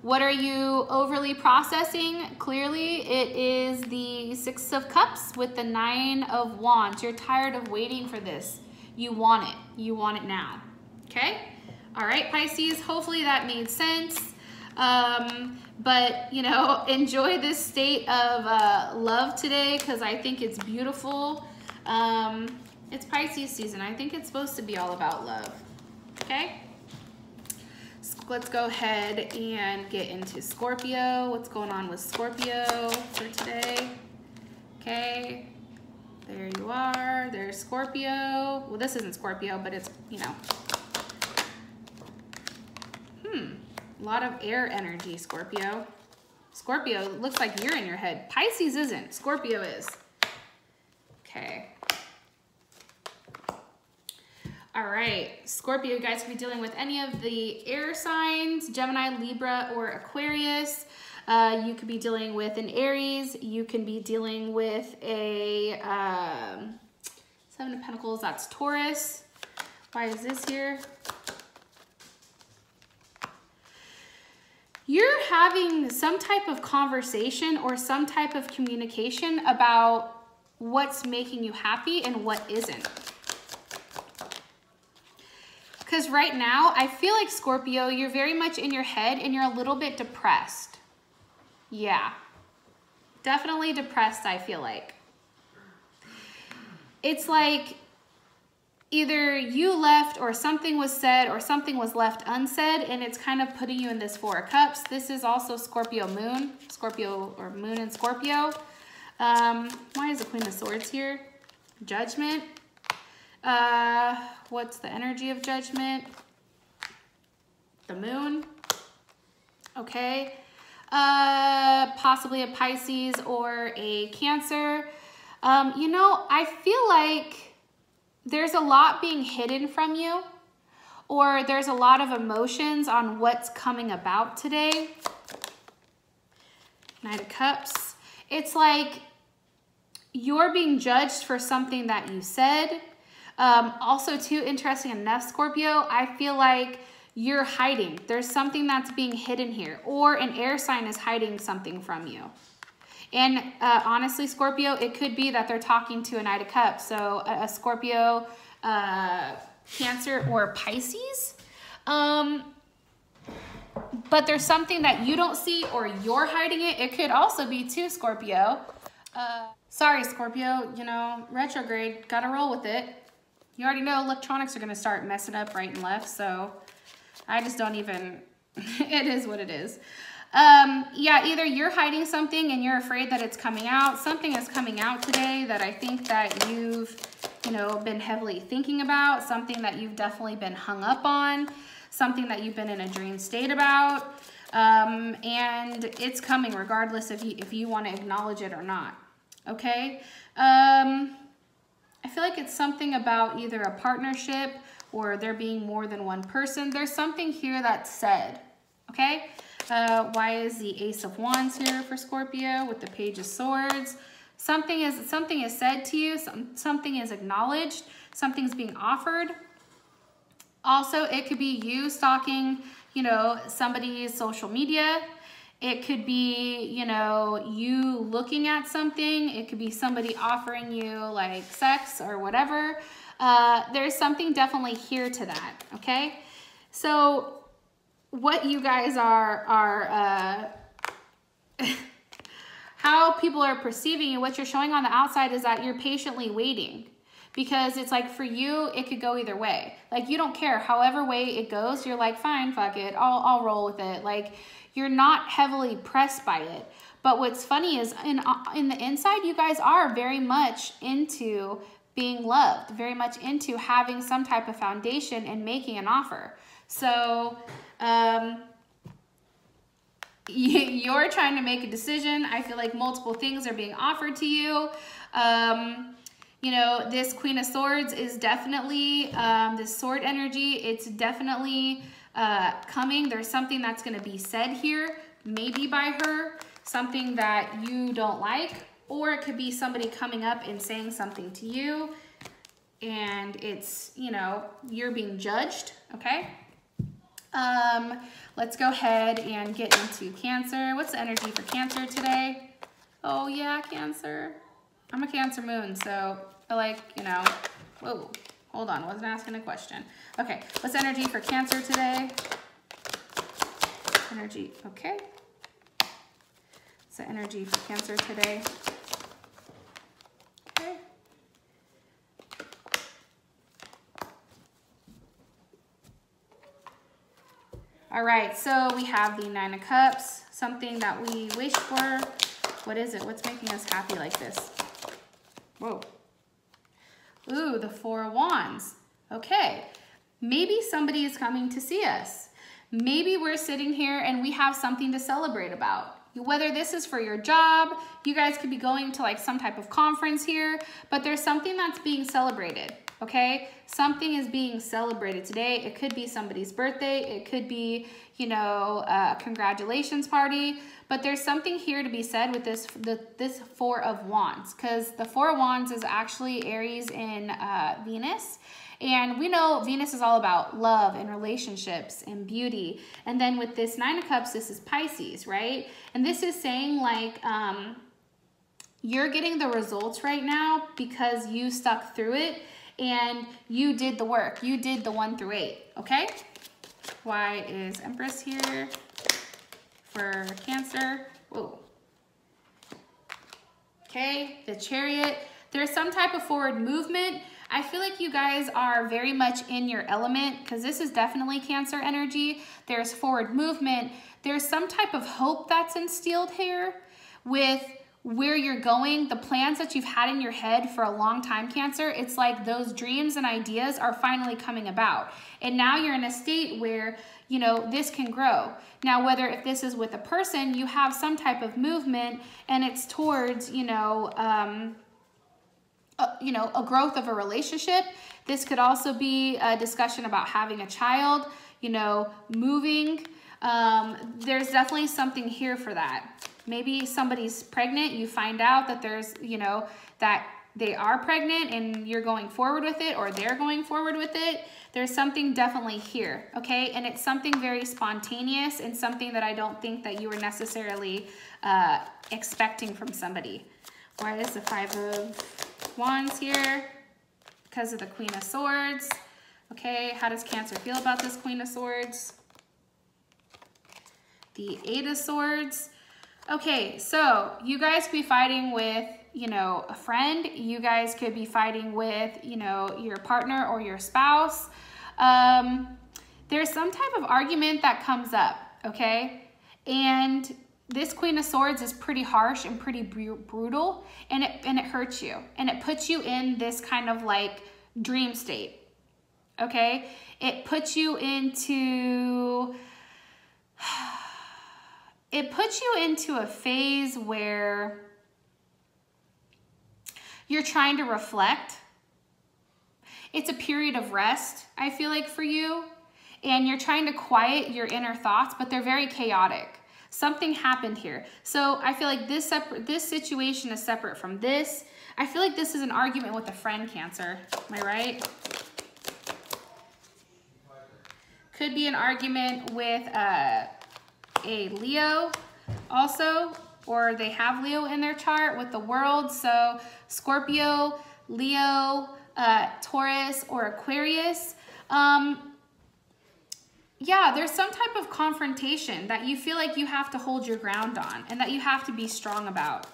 What are you overly processing? Clearly, it is the Six of Cups with the Nine of Wands. You're tired of waiting for this. You want it. You want it now. Okay? All right, Pisces. Hopefully that made sense. But, you know, enjoy this state of love today because I think it's beautiful. It's Pisces season. I think it's supposed to be all about love. Okay? Let's go ahead and get into Scorpio. What's going on with Scorpio for today? Okay, there you are. There's Scorpio. Well, this isn't Scorpio, but it's, you know. A lot of air energy, Scorpio. Scorpio, looks like you're in your head. Pisces isn't. Scorpio is. Okay. All right, Scorpio, you guys could be dealing with any of the air signs, Gemini, Libra, or Aquarius. You could be dealing with an Aries. You can be dealing with a Seven of Pentacles, that's Taurus. Why is this here? You're having some type of conversation or some type of communication about what's making you happy and what isn't. Because right now, I feel like Scorpio, you're very much in your head and you're a little bit depressed. Yeah. Definitely depressed, I feel like. It's like either you left or something was said or something was left unsaid, and it's kind of putting you in this Four of Cups. This is also Scorpio moon. Scorpio or moon in Scorpio. Why is the Queen of Swords here? Judgment. What's the energy of Judgment? The moon. Okay. Possibly a Pisces or a Cancer. You know, I feel like there's a lot being hidden from you, or there's a lot of emotions on what's coming about today. Knight of Cups. It's like you're being judged for something that you said. Also, too, interesting enough, Scorpio, I feel like you're hiding. There's something that's being hidden here, or an air sign is hiding something from you. And honestly, Scorpio, it could be that they're talking to a Knight of Cups. So a Scorpio, Cancer, or Pisces. But there's something that you don't see or you're hiding it. It could also be too, Scorpio. Sorry, Scorpio, you know, retrograde, gotta roll with it. You already know electronics are gonna start messing up right and left, so I just don't even, it is what it is. Yeah, either you're hiding something and you're afraid that it's coming out. Something is coming out today that I think that you've, you know, been heavily thinking about. Something that you've definitely been hung up on. Something that you've been in a dream state about. And it's coming regardless if you want to acknowledge it or not. Okay? I feel like it's something about either a partnership or there being more than one person. There's something here that's said. Okay? Why is the Ace of Wands here for Scorpio with the Page of Swords? Something is said to you, something is acknowledged, something's being offered. Also, it could be you stalking, you know, somebody's social media. It could be, you know, you looking at something. It could be somebody offering you like sex or whatever. There's something definitely here to that, okay? So what you guys are how people are perceiving you, what you're showing on the outside is that you're patiently waiting. because it's like for you, it could go either way. Like you don't care, however way it goes, you're like, fine, fuck it, I'll roll with it. Like you're not heavily pressed by it. But what's funny is in the inside, you guys are very much into being loved, very much into having some type of foundation and making an offer. So you're trying to make a decision. I feel like multiple things are being offered to you. You know, this Queen of Swords is definitely, this sword energy, it's definitely coming. There's something that's going to be said here, maybe by her, something that you don't like, or it could be somebody coming up and saying something to you, and it's, you know, you're being judged, okay? Let's go ahead and get into Cancer. What's the energy for Cancer today? Oh yeah, Cancer. I'm a Cancer moon, so I like, you know, whoa, hold on, wasn't asking a question. Okay, what's energy for Cancer today? Energy, okay. What's the energy for Cancer today? Okay. All right, so we have the Nine of Cups, something that we wish for. What is it? What's making us happy like this? Whoa. Ooh, the Four of Wands. Okay, maybe somebody is coming to see us. Maybe we're sitting here and we have something to celebrate about. Whether this is for your job, you guys could be going to like some type of conference here, but there's something that's being celebrated, okay? Something is being celebrated today. It could be somebody's birthday. It could be, you know, a congratulations party, but there's something here to be said with this Four of Wands, because the Four of Wands is actually Aries in Venus. And we know Venus is all about love and relationships and beauty. And then with this Nine of Cups, this is Pisces, right? And this is saying like, you're getting the results right now because you stuck through it and you did the work. You did the 1 through 8, okay? Why is Empress here for Cancer? Whoa. Okay, the Chariot. There's some type of forward movement. I feel like you guys are very much in your element because this is definitely Cancer energy. There's forward movement. There's some type of hope that's instilled here with where you're going, the plans that you've had in your head for a long time, Cancer. It's like those dreams and ideas are finally coming about. And now you're in a state where, you know, this can grow. Now, whether if this is with a person, you have some type of movement and it's towards, you know, a growth of a relationship. This could also be a discussion about having a child, you know, moving. There's definitely something here for that. Maybe somebody's pregnant. You find out that there's, you know, that they are pregnant and you're going forward with it, or they're going forward with it. There's something definitely here, okay? And it's something very spontaneous and something that I don't think that you were necessarily expecting from somebody. Why is the Five of Wands here? Because of the Queen of Swords. Okay, how does Cancer feel about this Queen of Swords? The Eight of Swords. Okay, so you guys could be fighting with, you know, a friend. You guys could be fighting with, you know, your partner or your spouse. There's some type of argument that comes up, okay? And this Queen of Swords is pretty harsh and pretty brutal, and it hurts you, and it puts you in this kind of like dream state, okay? It puts you into a phase where you're trying to reflect. It's a period of rest, I feel like, for you, and you're trying to quiet your inner thoughts, but they're very chaotic. Something happened here. So I feel like this situation is separate from this. I feel like this is an argument with a friend, Cancer. Am I right? Could be an argument with a Leo also, or they have Leo in their chart with the World. So Scorpio, Leo, Taurus, or Aquarius. Yeah, there's some type of confrontation that you feel like you have to hold your ground on and that you have to be strong about.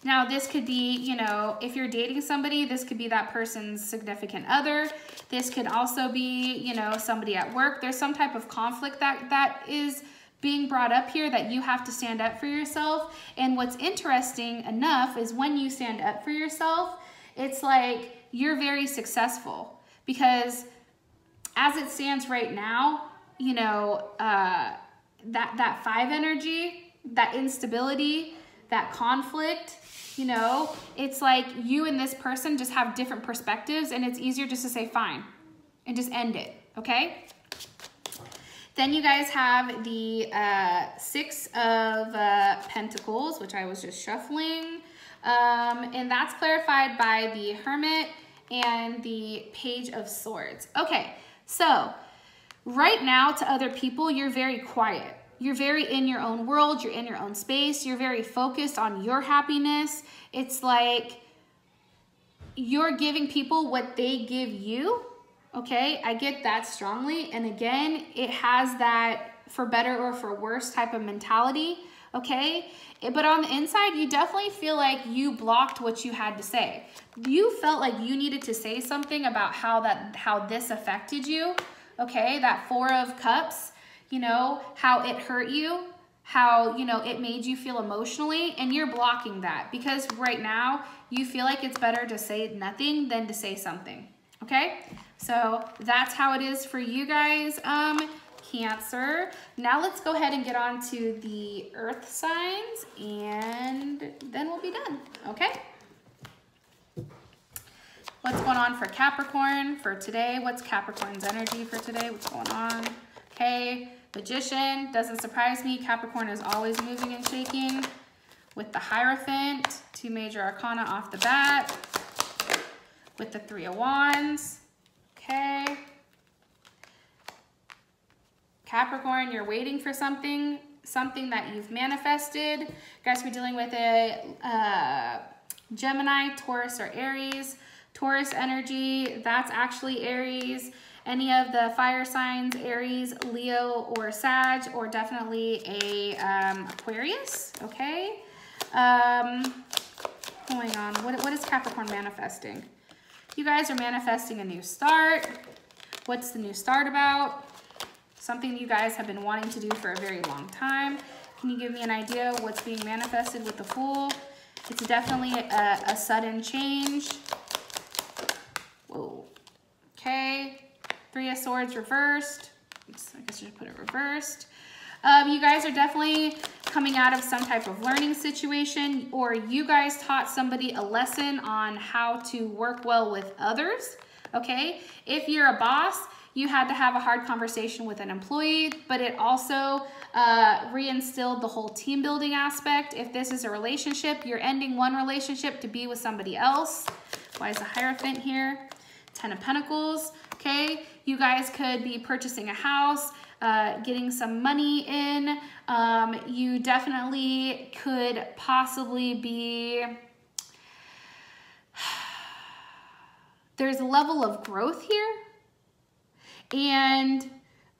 Now this could be, you know, if you're dating somebody, this could be that person's significant other. This could also be, you know, somebody at work. There's some type of conflict that is being brought up here that you have to stand up for yourself. And what's interesting enough is when you stand up for yourself, it's like you're very successful, because as it stands right now, you know, that 5 energy, that instability, that conflict, you know, it's like you and this person just have different perspectives, and it's easier just to say fine and just end it, okay? Then you guys have the 6 of Pentacles, which I was just shuffling. And that's clarified by the Hermit and the Page of Swords. Okay, so right now to other people, you're very quiet. You're very in your own world. You're in your own space. You're very focused on your happiness. It's like you're giving people what they give you. Okay, I get that strongly. And again, it has that for better or for worse type of mentality. Okay, but on the inside, you definitely feel like you blocked what you had to say. You felt like you needed to say something about how this affected you. Okay, that 4 of Cups, you know, how it hurt you, how, you know, it made you feel emotionally, and you're blocking that because right now you feel like it's better to say nothing than to say something. Okay, so that's how it is for you guys, Cancer. Now let's go ahead and get on to the earth signs, and then we'll be done, okay? What's going on for Capricorn for today? What's Capricorn's energy for today? What's going on? Okay, Magician, doesn't surprise me. Capricorn is always moving and shaking. With the Hierophant, 2 major arcana off the bat. With the 3 of Wands, okay. Capricorn, you're waiting for something that you've manifested. You guys could be dealing with a Gemini, Taurus, or Aries. Taurus energy, that's actually Aries. Any of the fire signs, Aries, Leo, or Sag, or definitely a Aquarius, okay? Going on, what is Capricorn manifesting? You guys are manifesting a new start. What's the new start about? Something you guys have been wanting to do for a very long time. Can you give me an idea of what's being manifested with the Fool? It's definitely a sudden change. Whoa. Okay. 3 of Swords reversed. I guess I should put it reversed. You guys are definitely coming out of some type of learning situation, or you guys taught somebody a lesson on how to work well with others, okay? If you're a boss, you had to have a hard conversation with an employee, but it also reinstilled the whole team building aspect. If this is a relationship, you're ending one relationship to be with somebody else. Why is the Hierophant here? 10 of Pentacles, okay? You guys could be purchasing a house, getting some money in. You definitely could possibly be, there's a level of growth here and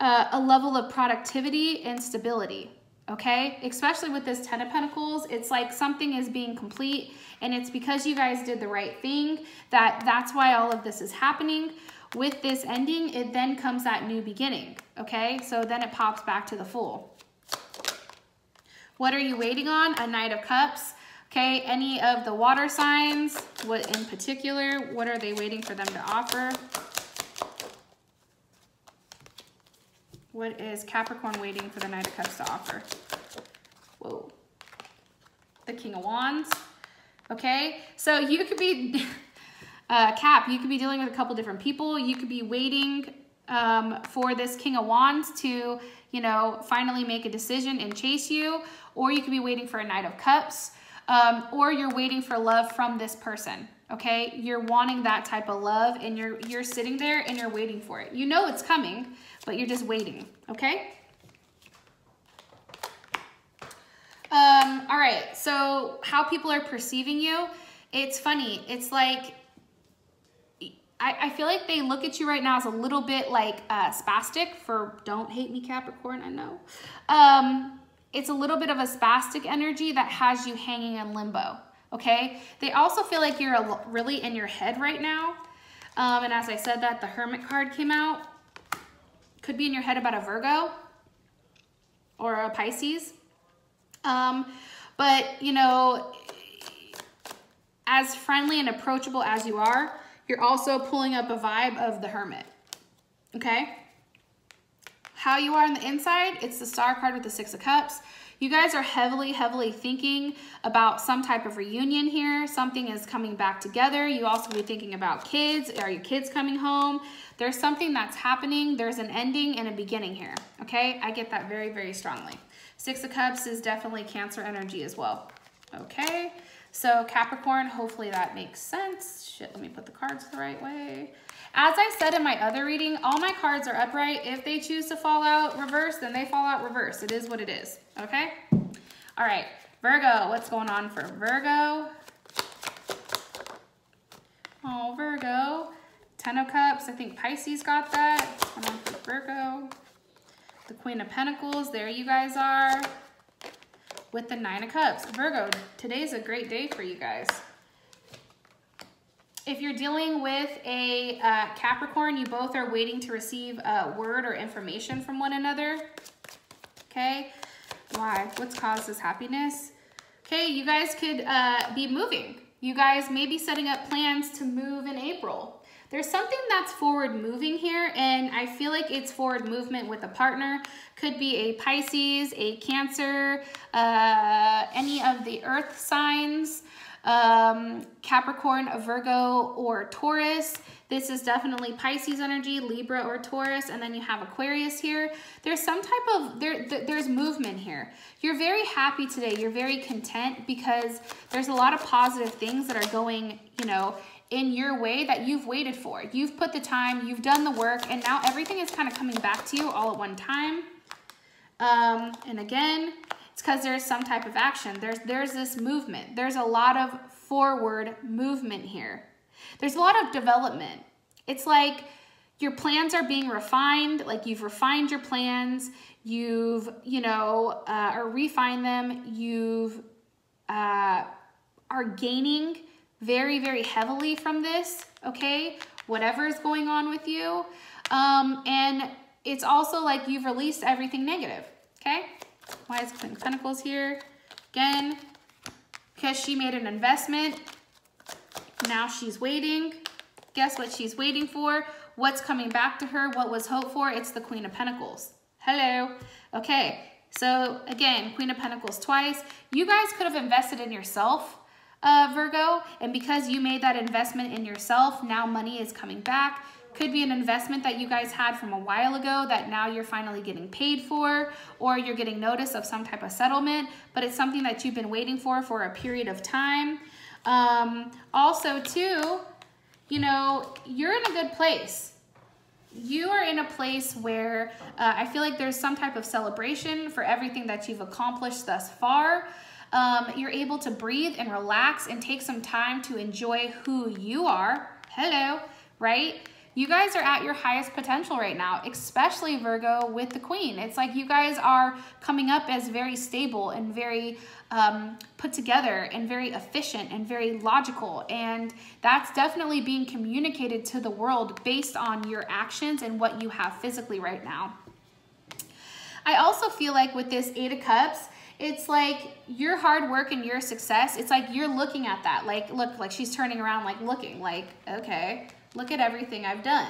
a level of productivity and stability, okay? Especially with this 10 of Pentacles, it's like something is being complete, and it's because you guys did the right thing that's why all of this is happening. With this ending, it then comes that new beginning, okay? So then it pops back to the Fool. What are you waiting on? A Knight of Cups, okay? Any of the water signs, what in particular, what are they waiting for them to offer? What is Capricorn waiting for the Knight of Cups to offer? Whoa. The King of Wands, okay? So you could be... Cap, you could be dealing with a couple different people. You could be waiting for this King of Wands to, you know, finally make a decision and chase you, or you could be waiting for a Knight of Cups, or you're waiting for love from this person, okay? You're wanting that type of love, and you're sitting there and you're waiting for it. You know it's coming, but you're just waiting, okay? All right, so how people are perceiving you, it's funny. It's like, I feel like they look at you right now as a little bit like spastic for, don't hate me Capricorn, I know. It's a little bit of a spastic energy that has you hanging in limbo, okay? They also feel like you're really in your head right now. And as I said that, the Hermit card came out. Could be in your head about a Virgo or a Pisces. But, you know, as friendly and approachable as you are, you're also pulling up a vibe of the Hermit, okay? How you are on the inside, it's the Star card with the Six of Cups. You guys are heavily, heavily thinking about some type of reunion here. Something is coming back together. You also be thinking about kids. Are your kids coming home? There's something that's happening. There's an ending and a beginning here, okay? I get that very, very strongly. Six of Cups is definitely Cancer energy as well, okay? So Capricorn, hopefully that makes sense. Shit, let me put the cards the right way. As I said in my other reading, all my cards are upright. If they choose to fall out reverse, then they fall out reverse. It is what it is, okay? All right, Virgo, what's going on for Virgo? Oh, Virgo. Ten of Cups, I think Pisces got that. What's going on for Virgo? The Queen of Pentacles, there you guys are. With the Nine of Cups. Virgo, today's a great day for you guys. If you're dealing with a Capricorn, you both are waiting to receive a word or information from one another. Okay, why? What's caused this happiness? Okay, you guys could be moving. You guys may be setting up plans to move in April. There's something that's forward moving here, and I feel like it's forward movement with a partner. Could be a Pisces, a Cancer, any of the earth signs, Capricorn, a Virgo, or Taurus. This is definitely Pisces energy, Libra or Taurus, and then you have Aquarius here. There's some type of, there's movement here. You're very happy today. You're very content because there's a lot of positive things that are going, you know, in your way that you've waited for. You've put the time, you've done the work, and now everything is kind of coming back to you all at one time. And again, it's because there's some type of action. There's this movement. There's a lot of forward movement here. There's a lot of development. It's like your plans are being refined, like you've refined your plans, you've, you know, or refined them, you've, are gaining very, very heavily from this, okay? Whatever is going on with you. And it's also like you've released everything negative, okay? Why is Queen of Pentacles here? Again, because she made an investment. Now she's waiting. Guess what she's waiting for? What's coming back to her? What was hoped for? It's the Queen of Pentacles. Hello. Okay, so again, Queen of Pentacles twice. You guys could have invested in yourself, Virgo, and because you made that investment in yourself, now money is coming back. Could be an investment that you guys had from a while ago that now you're finally getting paid for, or you're getting notice of some type of settlement, but it's something that you've been waiting for a period of time. Also too, you know, you're in a good place. You are in a place where I feel like there's some type of celebration for everything that you've accomplished thus far. You're able to breathe and relax and take some time to enjoy who you are. Hello, right? You guys are at your highest potential right now, especially Virgo with the Queen. It's like you guys are coming up as very stable and very put together and very efficient and very logical. And that's definitely being communicated to the world based on your actions and what you have physically right now. I also feel like with this Eight of Cups, it's like your hard work and your success, it's like you're looking at that. Like, look, like she's turning around, like looking, like, okay, look at everything I've done.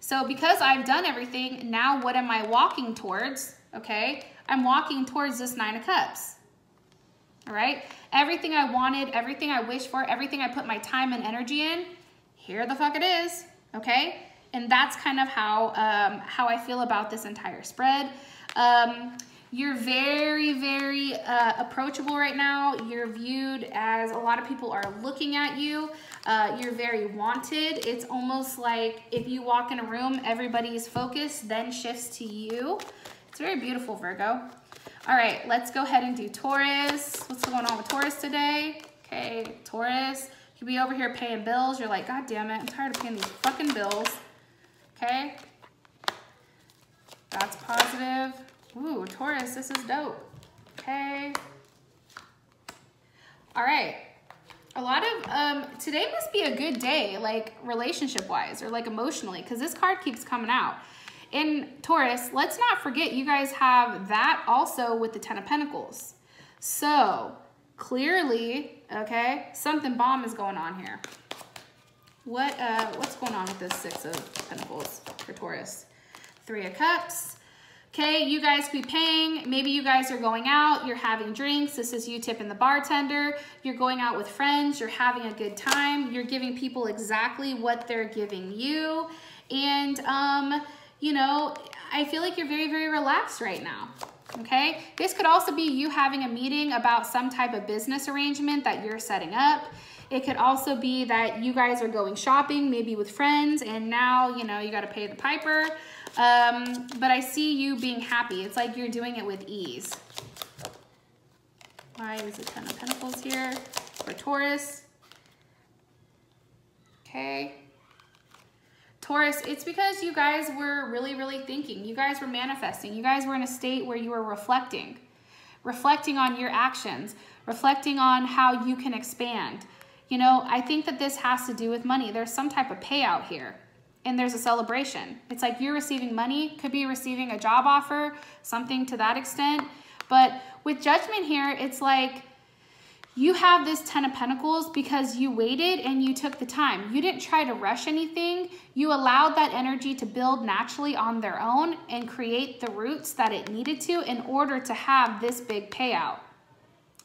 So because I've done everything, now what am I walking towards? Okay, I'm walking towards this Nine of Cups. All right, everything I wanted, everything I wished for, everything I put my time and energy in, here the fuck it is, okay? And that's kind of how I feel about this entire spread. You're very, very approachable right now. You're viewed as a lot of people are looking at you. You're very wanted. It's almost like if you walk in a room, everybody's focus then shifts to you. It's very beautiful, Virgo. All right, let's go ahead and do Taurus. What's going on with Taurus today? Okay, Taurus. You be over here paying bills. You're like, God damn it, I'm tired of paying these fucking bills. Okay. That's positive. Ooh, Taurus, this is dope. Okay. All right. A lot of, today must be a good day, like relationship-wise or like emotionally, because this card keeps coming out. And Taurus, let's not forget you guys have that also with the Ten of Pentacles. So clearly, okay, something bomb is going on here. What's going on with this Six of Pentacles for Taurus? Three of Cups. Okay, you guys could be paying. Maybe you guys are going out, you're having drinks. This is you tipping the bartender. You're going out with friends, you're having a good time. You're giving people exactly what they're giving you. And, you know, I feel like you're very, very relaxed right now. Okay, this could also be you having a meeting about some type of business arrangement that you're setting up. It could also be that you guys are going shopping, maybe with friends, and now, you know, you got to pay the piper. But I see you being happy. It's like you're doing it with ease. Why is the Ten of Pentacles here for Taurus? Okay. Taurus, it's because you guys were really, really thinking. You guys were manifesting. You guys were in a state where you were reflecting on your actions, reflecting on how you can expand. You know, I think that this has to do with money. There's some type of payout here, and there's a celebration. It's like you're receiving money, could be receiving a job offer, something to that extent. But with Judgment here, it's like you have this Ten of Pentacles because you waited and you took the time. You didn't try to rush anything. You allowed that energy to build naturally on their own and create the roots that it needed to in order to have this big payout.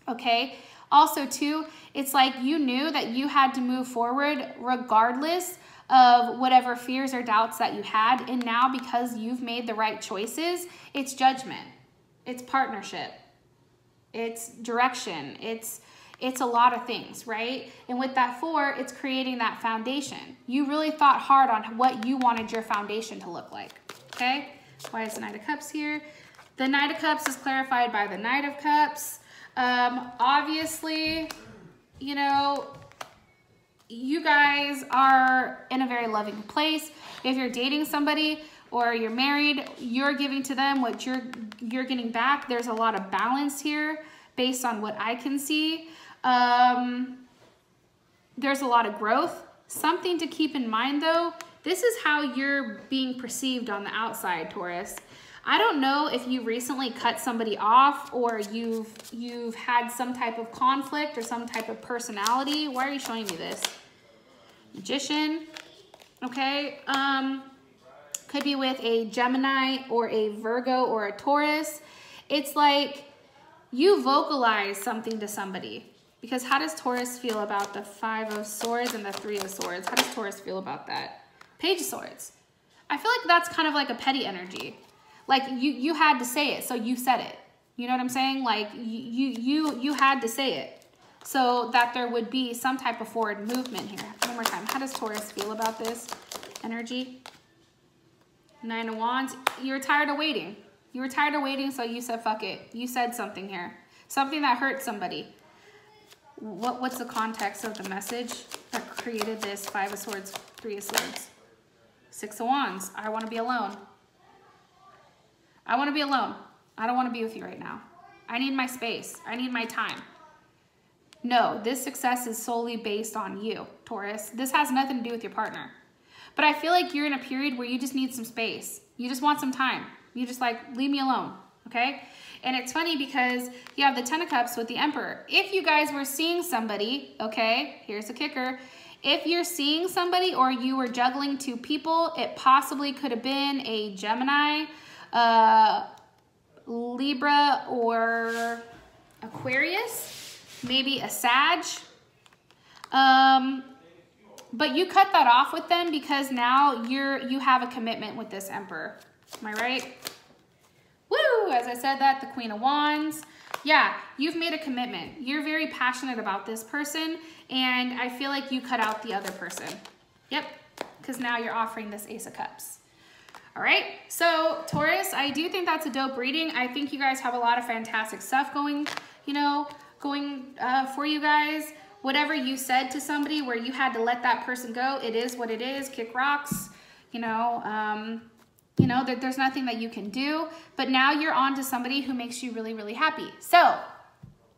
Okay? Also, too, it's like you knew that you had to move forward regardless of whatever fears or doubts that you had. And now because you've made the right choices, it's judgment. It's partnership. It's direction. It's a lot of things, right? And with that 4, it's creating that foundation. You really thought hard on what you wanted your foundation to look like, okay? Why is the Knight of Cups here? The Knight of Cups is clarified by the Knight of Cups. Obviously, you know, you guys are in a very loving place. If you're dating somebody or you're married, you're giving to them what you're getting back. There's a lot of balance here based on what I can see. There's a lot of growth. Something to keep in mind though, this is how you're being perceived on the outside, Taurus. I don't know if you recently cut somebody off or you've had some type of conflict or some type of personality. Why are you showing me this? Magician, okay. Could be with a Gemini or a Virgo or a Taurus. It's like you vocalize something to somebody. Because how does Taurus feel about the 5 of Swords and the 3 of Swords? How does Taurus feel about that? Page of Swords. I feel like that's kind of like a petty energy. Like you had to say it, so you said it. You know what I'm saying? Like you had to say it so that there would be some type of forward movement here. One more time. How does Taurus feel about this energy? 9 of Wands. You were tired of waiting. You were tired of waiting, so you said, fuck it. You said something here. Something that hurt somebody. What's the context of the message that created this 5 of Swords, 3 of Swords? 6 of Wands. I want to be alone. I want to be alone. I don't want to be with you right now. I need my space. I need my time. No, this success is solely based on you, Taurus. This has nothing to do with your partner. But I feel like you're in a period where you just need some space. You just want some time. You just like, leave me alone, okay? And it's funny because you have the 10 of Cups with the Emperor. If you guys were seeing somebody, okay, here's the kicker. If you're seeing somebody or you were juggling 2 people, it possibly could have been a Gemini, Libra, or Aquarius, maybe a Sag. But you cut that off with them because now you have a commitment with this Emperor. Am I right? Woo! As I said that, the Queen of Wands. Yeah, you've made a commitment. You're very passionate about this person, and I feel like you cut out the other person. Yep, because now you're offering this Ace of Cups. All right, so Taurus, I do think that's a dope reading. I think you guys have a lot of fantastic stuff going, for you guys. Whatever you said to somebody where you had to let that person go, it is what it is. Kick rocks, there's nothing that you can do. But now you're on to somebody who makes you really, really happy. So,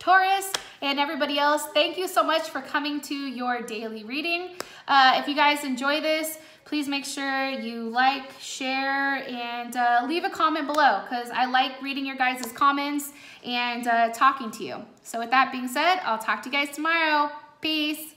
Taurus, and everybody else, thank you so much for coming to your daily reading. If you guys enjoy this, please make sure you like, share, and leave a comment below, because I like reading your guys' comments and talking to you. So with that being said, I'll talk to you guys tomorrow. Peace.